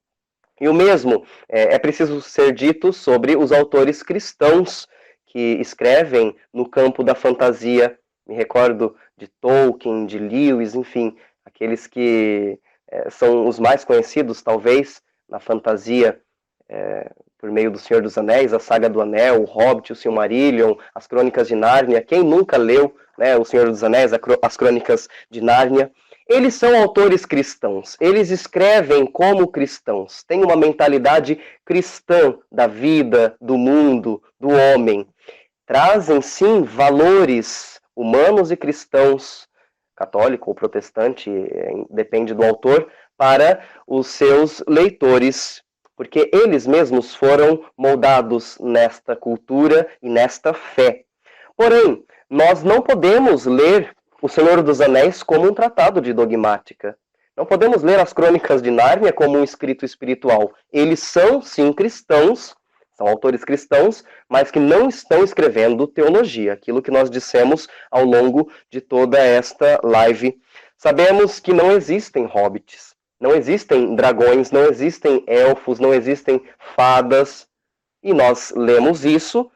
E o mesmo é preciso ser dito sobre os autores cristãos que escrevem no campo da fantasia. Me recordo de Tolkien, de Lewis, enfim, aqueles que são os mais conhecidos, talvez, na fantasia, por meio do Senhor dos Anéis, a Saga do Anel, o Hobbit, o Silmarillion, as Crônicas de Nárnia. Quem nunca leu, né, o Senhor dos Anéis, as Crônicas de Nárnia? Eles são autores cristãos, eles escrevem como cristãos, têm uma mentalidade cristã da vida, do mundo, do homem. Trazem, sim, valores humanos e cristãos, católico ou protestante, depende do autor, para os seus leitores, porque eles mesmos foram moldados nesta cultura e nesta fé. Porém, nós não podemos ler O Senhor dos Anéis como um tratado de dogmática. Não podemos ler as Crônicas de Nárnia como um escrito espiritual. Eles são, sim, cristãos, são autores cristãos, mas que não estão escrevendo teologia, aquilo que nós dissemos ao longo de toda esta live. Sabemos que não existem hobbits, não existem dragões, não existem elfos, não existem fadas, e nós lemos isso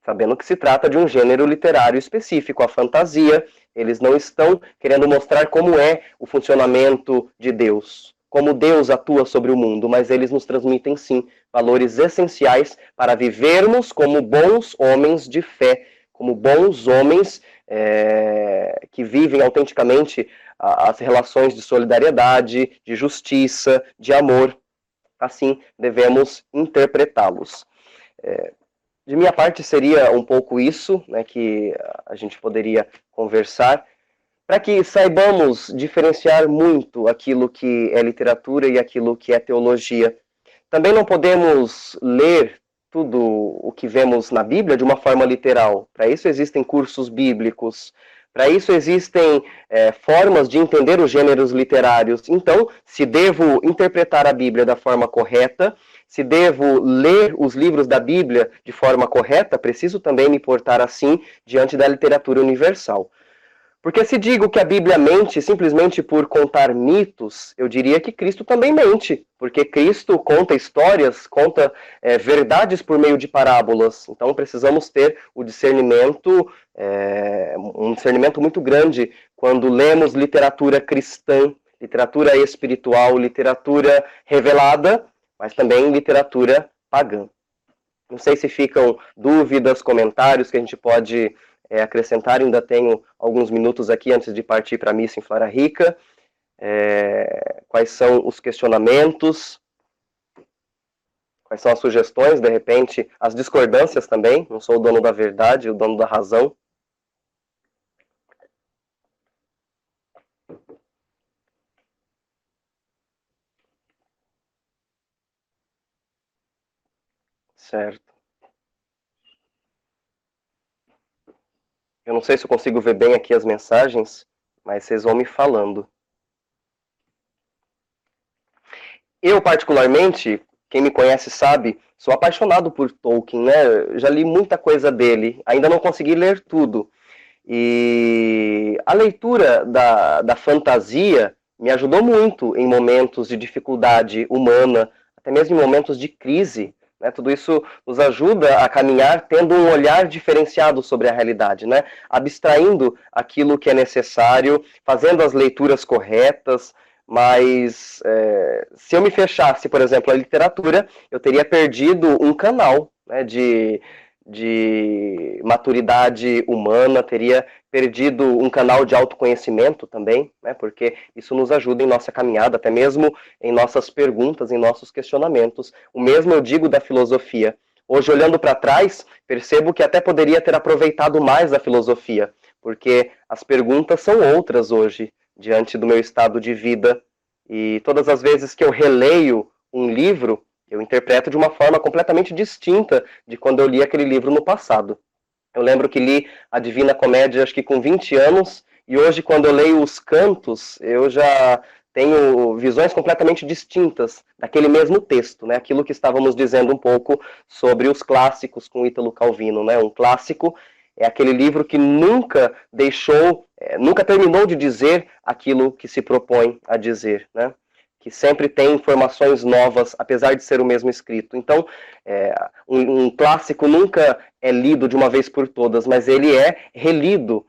sabendo que se trata de um gênero literário específico, a fantasia. Eles não estão querendo mostrar como é o funcionamento de Deus, como Deus atua sobre o mundo, mas eles nos transmitem, sim, valores essenciais para vivermos como bons homens de fé, como bons homens que vivem autenticamente as relações de solidariedade, de justiça, de amor. assim devemos interpretá-los. De minha parte seria um pouco isso, né, que a gente poderia conversar, para que saibamos diferenciar muito aquilo que é literatura e aquilo que é teologia. Também não podemos ler tudo o que vemos na Bíblia de uma forma literal. Para isso existem cursos bíblicos, para isso existem formas de entender os gêneros literários. Então, se devo interpretar a Bíblia da forma correta, se devo ler os livros da Bíblia de forma correta, preciso também me portar assim diante da literatura universal. Porque se digo que a Bíblia mente simplesmente por contar mitos, eu diria que Cristo também mente, porque Cristo conta histórias, conta verdades por meio de parábolas. Então precisamos ter o discernimento, um discernimento muito grande quando lemos literatura cristã, literatura espiritual, literatura revelada, mas também literatura pagã. Não sei se ficam dúvidas, comentários que a gente pode acrescentar. Ainda tenho alguns minutos aqui antes de partir para a missa em Flara Rica. Quais são os questionamentos? Quais são as sugestões, de repente, as discordâncias também? Não sou o dono da verdade, o dono da razão. Certo. Eu não sei se eu consigo ver bem aqui as mensagens, mas vocês vão me falando. Eu, particularmente, quem me conhece sabe, sou apaixonado por Tolkien, né? Eu já li muita coisa dele, ainda não consegui ler tudo. E a leitura da fantasia me ajudou muito em momentos de dificuldade humana, até mesmo em momentos de crise. Né? Tudo isso nos ajuda a caminhar tendo um olhar diferenciado sobre a realidade, né? Abstraindo aquilo que é necessário, fazendo as leituras corretas, mas se eu me fechasse, por exemplo, a literatura, eu teria perdido um canal, né, de maturidade humana, teria perdido um canal de autoconhecimento também, né, porque isso nos ajuda em nossa caminhada, até mesmo em nossas perguntas, em nossos questionamentos. O mesmo eu digo da filosofia. Hoje, olhando para trás, percebo que até poderia ter aproveitado mais a filosofia, porque as perguntas são outras hoje, diante do meu estado de vida. E todas as vezes que eu releio um livro, eu interpreto de uma forma completamente distinta de quando eu li aquele livro no passado. Eu lembro que li a Divina Comédia, acho que com 20 anos, e hoje, quando eu leio os cantos, eu já tenho visões completamente distintas daquele mesmo texto, né? Aquilo que estávamos dizendo um pouco sobre os clássicos com Ítalo Calvino, né? Um clássico é aquele livro que nunca deixou, nunca terminou de dizer aquilo que se propõe a dizer, né? Que sempre tem informações novas, apesar de ser o mesmo escrito. Então, um clássico nunca é lido de uma vez por todas, mas ele é relido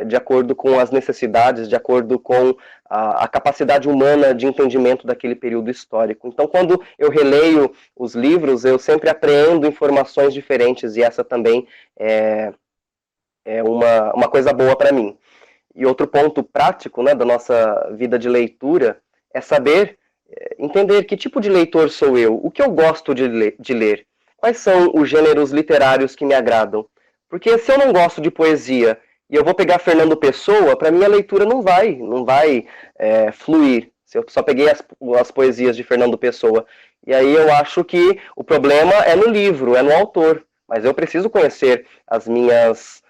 de acordo com as necessidades, de acordo com a capacidade humana de entendimento daquele período histórico. Então, quando eu releio os livros, eu sempre apreendo informações diferentes, e essa também é uma coisa boa para mim. E outro ponto prático, né, da nossa vida de leitura é saber entender que tipo de leitor sou eu, o que eu gosto de ler, quais são os gêneros literários que me agradam. Porque se eu não gosto de poesia e eu vou pegar Fernando Pessoa, para mim a leitura não vai fluir. Se eu só peguei as poesias de Fernando Pessoa. E aí eu acho que o problema é no livro, é no autor. Mas eu preciso conhecer as minhas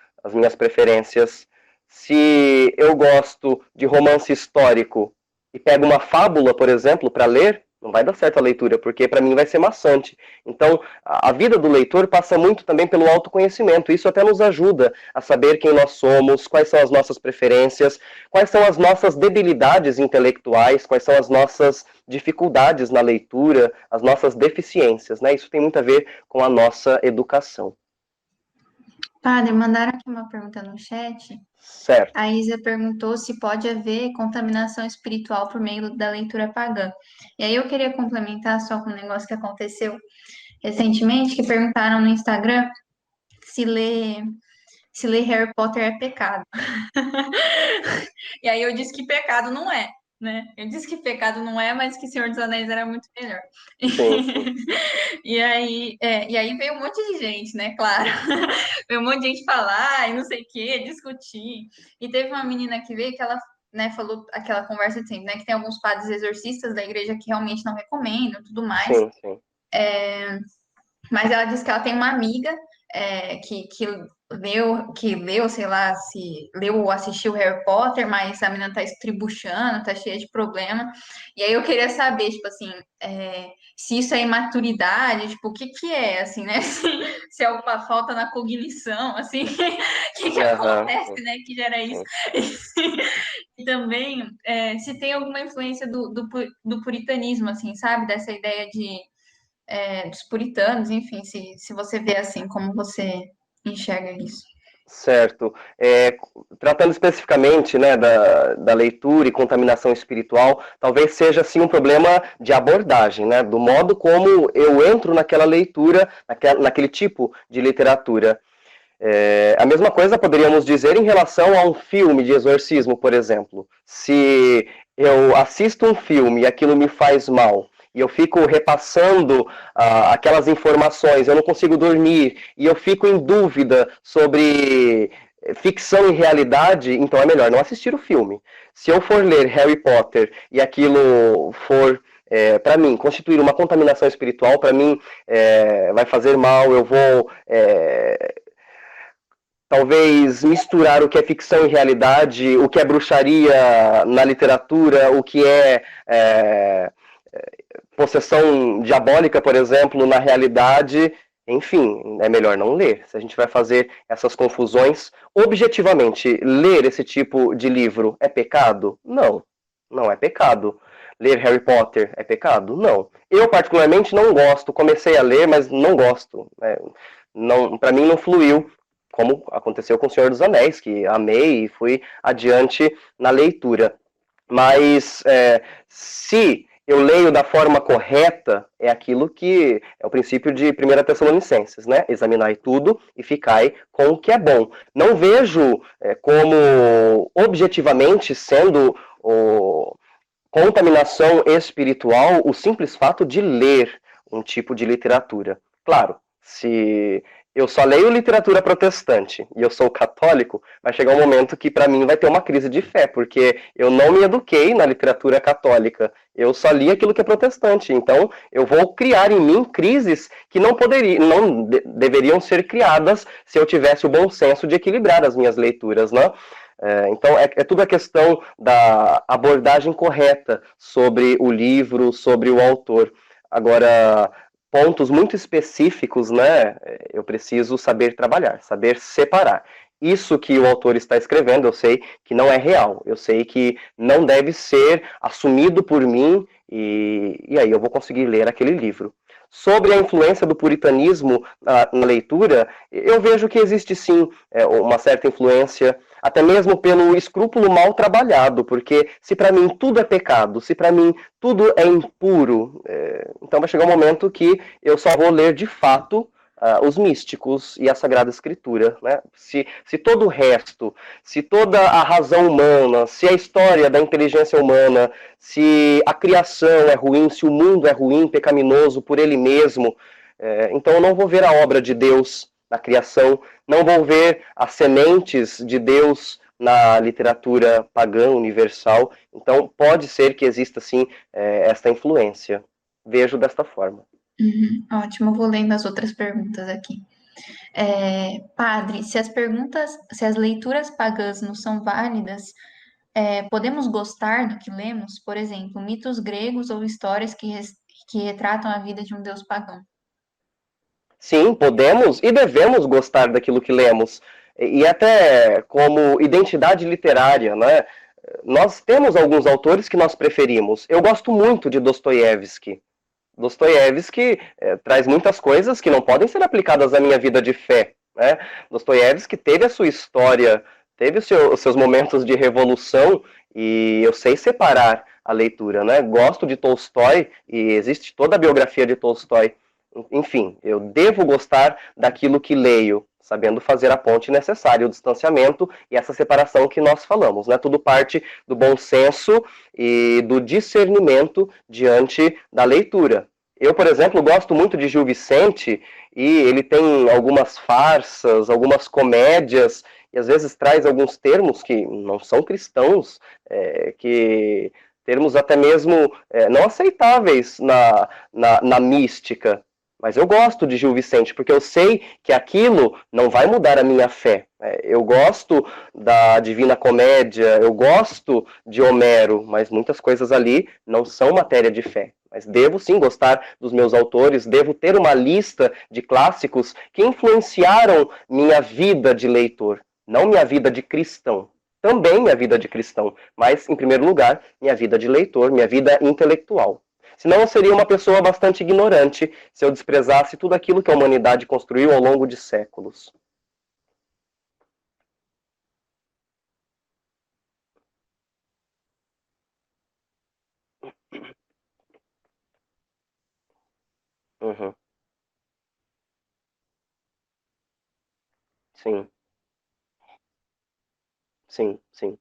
preferências. Se eu gosto de romance histórico e pego uma fábula, por exemplo, para ler, não vai dar certo a leitura, porque para mim vai ser maçante. Então, a vida do leitor passa muito também pelo autoconhecimento. Isso até nos ajuda a saber quem nós somos, quais são as nossas preferências, quais são as nossas debilidades intelectuais, quais são as nossas dificuldades na leitura, as nossas deficiências, né? Isso tem muito a ver com a nossa educação. Padre, mandaram aqui uma pergunta no chat. Certo. A Isa perguntou se pode haver contaminação espiritual por meio da leitura pagã. E aí eu queria complementar só com um negócio que aconteceu recentemente, que perguntaram no Instagram se ler Harry Potter é pecado. E aí eu disse que pecado não é. né? Eu disse que pecado não é, mas que Senhor dos Anéis era muito melhor. Sim, sim. E aí veio um monte de gente, né? Claro. Veio um monte de gente falar e não sei o quê, discutir. E teve uma menina que veio que ela, né, falou aquela conversa de sempre, né? Que tem alguns padres exorcistas da igreja que realmente não recomendam, tudo mais. Sim, sim. Mas ela disse que ela tem uma amiga que leu, sei lá, se leu ou assistiu Harry Potter, mas a menina tá estribuchando, tá cheia de problema. E aí eu queria saber, tipo assim, se isso é imaturidade, tipo, o que que é, assim, né? Se é alguma falta na cognição, assim, o que que Aham, acontece, né, que gera isso? sim. E também, se tem alguma influência do puritanismo, assim, sabe? Dessa ideia dos puritanos, enfim, se você vê assim, como você enxerga isso. Certo. Tratando especificamente, né, da leitura e contaminação espiritual, talvez seja assim um problema de abordagem, né, do modo como eu entro naquela leitura, naquele tipo de literatura. A mesma coisa poderíamos dizer em relação a um filme de exorcismo, por exemplo. Se eu assisto um filme e aquilo me faz mal, e eu fico repassando aquelas informações, eu não consigo dormir, e eu fico em dúvida sobre ficção e realidade, então é melhor não assistir o filme. Se eu for ler Harry Potter e aquilo for para mim, constituir uma contaminação espiritual, para mim vai fazer mal, eu vou talvez misturar o que é ficção e realidade, o que é bruxaria na literatura, o que possessão diabólica, por exemplo, na realidade. Enfim, é melhor não ler. Se a gente vai fazer essas confusões, objetivamente, ler esse tipo de livro é pecado? Não, não é pecado. Ler Harry Potter é pecado? Não. Eu, particularmente, não gosto. Comecei a ler, mas não gosto. Não, para mim, não fluiu, como aconteceu com O Senhor dos Anéis, que amei e fui adiante na leitura. Mas se eu leio da forma correta, é aquilo que é o princípio de 1 Tessalonicenses, né? Examinai tudo e ficai com o que é bom. Não vejo como objetivamente sendo contaminação espiritual o simples fato de ler um tipo de literatura. Claro, se eu só leio literatura protestante e eu sou católico, vai chegar um momento que para mim vai ter uma crise de fé, porque eu não me eduquei na literatura católica, eu só li aquilo que é protestante, então eu vou criar em mim crises que não deveriam ser criadas se eu tivesse o bom senso de equilibrar as minhas leituras, né? Então, é tudo a questão da abordagem correta sobre o livro, sobre o autor. Agora, pontos muito específicos, né, eu preciso saber trabalhar, saber separar. Isso que o autor está escrevendo, eu sei que não é real, eu sei que não deve ser assumido por mim, e aí eu vou conseguir ler aquele livro. Sobre a influência do puritanismo na leitura, eu vejo que existe sim uma certa influência, até mesmo pelo escrúpulo mal trabalhado, porque se para mim tudo é pecado, se para mim tudo é impuro, então vai chegar um momento que eu só vou ler de fato os místicos e a Sagrada Escritura. Né? Se todo o resto, se toda a razão humana, se a história da inteligência humana, se a criação é ruim, se o mundo é ruim, pecaminoso por ele mesmo, então eu não vou ver a obra de Deus na criação, não vou ver as sementes de Deus na literatura pagã universal. Então pode ser que exista sim esta influência. Vejo desta forma. Uhum, ótimo, eu vou lendo as outras perguntas aqui. Padre, se as leituras pagãs não são válidas, podemos gostar do que lemos? Por exemplo, mitos gregos ou histórias que retratam a vida de um deus pagão? Sim, podemos e devemos gostar daquilo que lemos. E até como identidade literária, né? Nós temos alguns autores que nós preferimos. Eu gosto muito de Dostoiévski. Dostoiévski traz muitas coisas que não podem ser aplicadas à minha vida de fé. Né? Dostoiévski teve a sua história, teve os seus momentos de revolução, e eu sei separar a leitura. Né? Gosto de Tolstói, e existe toda a biografia de Tolstói. Enfim, eu devo gostar daquilo que leio, sabendo fazer a ponte necessária, o distanciamento e essa separação que nós falamos, né? Tudo parte do bom senso e do discernimento diante da leitura. Eu, por exemplo, gosto muito de Gil Vicente e ele tem algumas farsas, algumas comédias e às vezes traz alguns termos que não são cristãos, que termos até mesmo não aceitáveis na mística. Mas eu gosto de Gil Vicente, porque eu sei que aquilo não vai mudar a minha fé. Eu gosto da Divina Comédia, eu gosto de Homero, mas muitas coisas ali não são matéria de fé. Mas devo sim gostar dos meus autores, devo ter uma lista de clássicos que influenciaram minha vida de leitor, não minha vida de cristão. Também minha vida de cristão, mas, em primeiro lugar, minha vida de leitor, minha vida intelectual. Senão eu seria uma pessoa bastante ignorante se eu desprezasse tudo aquilo que a humanidade construiu ao longo de séculos. Uhum. Sim, sim, sim.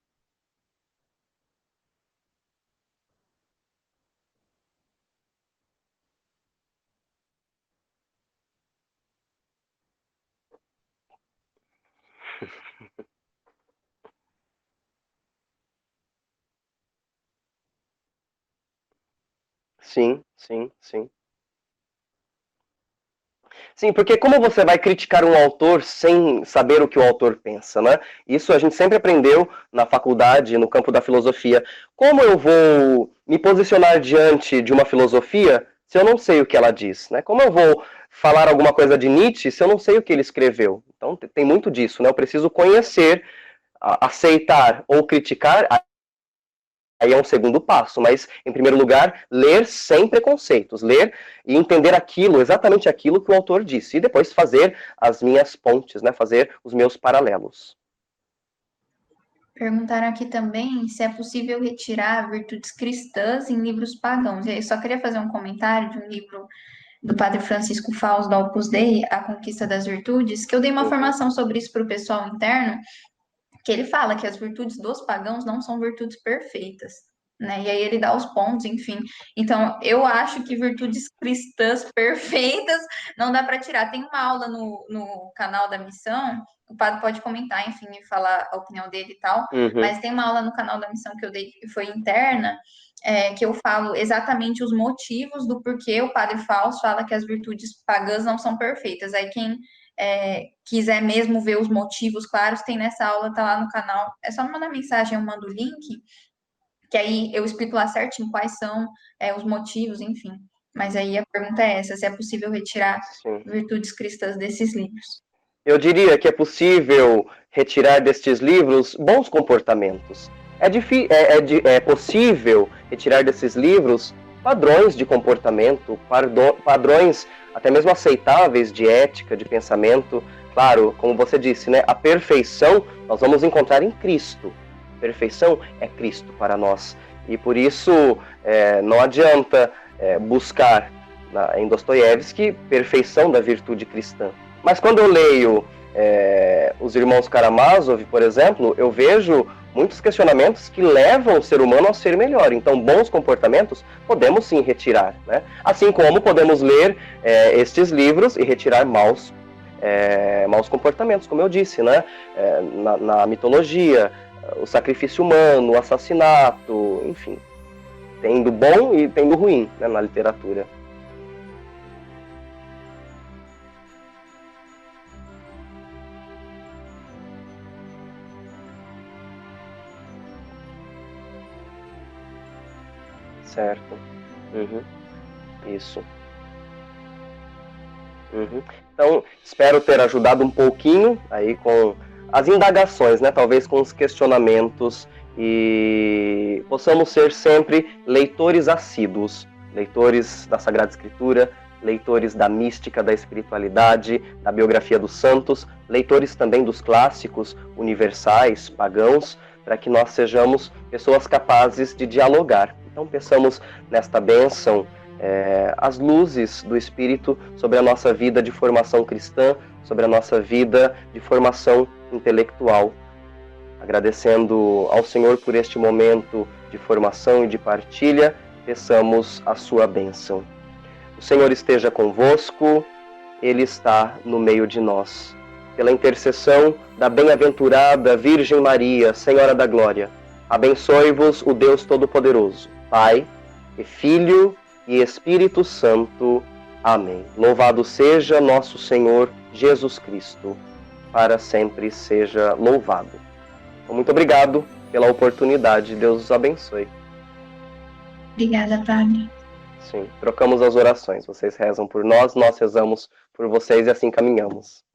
Sim, sim, sim. Sim, porque como você vai criticar um autor sem saber o que o autor pensa, né? Isso a gente sempre aprendeu na faculdade, no campo da filosofia. Como eu vou me posicionar diante de uma filosofia se eu não sei o que ela diz, né? Como eu vou falar alguma coisa de Nietzsche se eu não sei o que ele escreveu? Então tem muito disso, né? Eu preciso conhecer, aceitar ou criticar. Aí é um segundo passo, mas, em primeiro lugar, ler sem preconceitos, ler e entender aquilo, exatamente aquilo que o autor disse, e depois fazer as minhas pontes, né, fazer os meus paralelos. Perguntaram aqui também se é possível retirar virtudes cristãs em livros pagãos. E aí, só queria fazer um comentário de um livro do Padre Francisco Fausto, da Opus Dei, A Conquista das Virtudes, que eu dei uma Uhum, formação sobre isso para o pessoal interno, que ele fala que as virtudes dos pagãos não são virtudes perfeitas, né? E aí ele dá os pontos, enfim. Então, eu acho que virtudes cristãs perfeitas não dá para tirar. Tem uma aula no canal da missão, o padre pode comentar, enfim, e falar a opinião dele e tal, uhum, mas tem uma aula no canal da missão que eu dei, que foi interna, que eu falo exatamente os motivos do porquê o padre Fausto fala que as virtudes pagãs não são perfeitas. Aí quem quiser mesmo ver os motivos claros, tem nessa aula, tá lá no canal. É só me mandar mensagem, eu mando o link, que aí eu explico lá certinho quais são os motivos, enfim. Mas aí a pergunta é essa, se é possível retirar sim. virtudes cristãs desses livros. Eu diria que é possível retirar destes livros bons comportamentos. É possível retirar desses livros padrões de comportamento, padrões até mesmo aceitáveis de ética, de pensamento. Claro, como você disse, né, a perfeição nós vamos encontrar em Cristo. Perfeição é Cristo para nós. E por isso não adianta buscar em Dostoiévski perfeição da virtude cristã. Mas quando eu leio os irmãos Karamazov, por exemplo, eu vejo muitos questionamentos que levam o ser humano a ser melhor. Então, bons comportamentos podemos sim retirar, né? Assim como podemos ler estes livros e retirar maus comportamentos, como eu disse, né? Na mitologia, o sacrifício humano, o assassinato, enfim. Tem do bom e tem do ruim, né, na literatura. Certo. Uhum. Isso. Uhum. Então, espero ter ajudado um pouquinho aí com as indagações, né? Talvez com os questionamentos e possamos ser sempre leitores assíduos, leitores da Sagrada Escritura, leitores da mística, da espiritualidade, da biografia dos santos, leitores também dos clássicos universais, pagãos, para que nós sejamos pessoas capazes de dialogar. Então, pensamos nesta bênção as luzes do Espírito sobre a nossa vida de formação cristã, sobre a nossa vida de formação intelectual. Agradecendo ao Senhor por este momento de formação e de partilha, peçamos a sua bênção. O Senhor esteja convosco, Ele está no meio de nós. Pela intercessão da bem-aventurada Virgem Maria, Senhora da Glória, abençoe-vos o Deus Todo-Poderoso, Pai e Filho e Espírito Santo. Amém. Louvado seja nosso Senhor Jesus Cristo, para sempre seja louvado. Muito obrigado pela oportunidade. Deus os abençoe. Obrigada, Padre. Sim, trocamos as orações. Vocês rezam por nós, nós rezamos por vocês e assim caminhamos.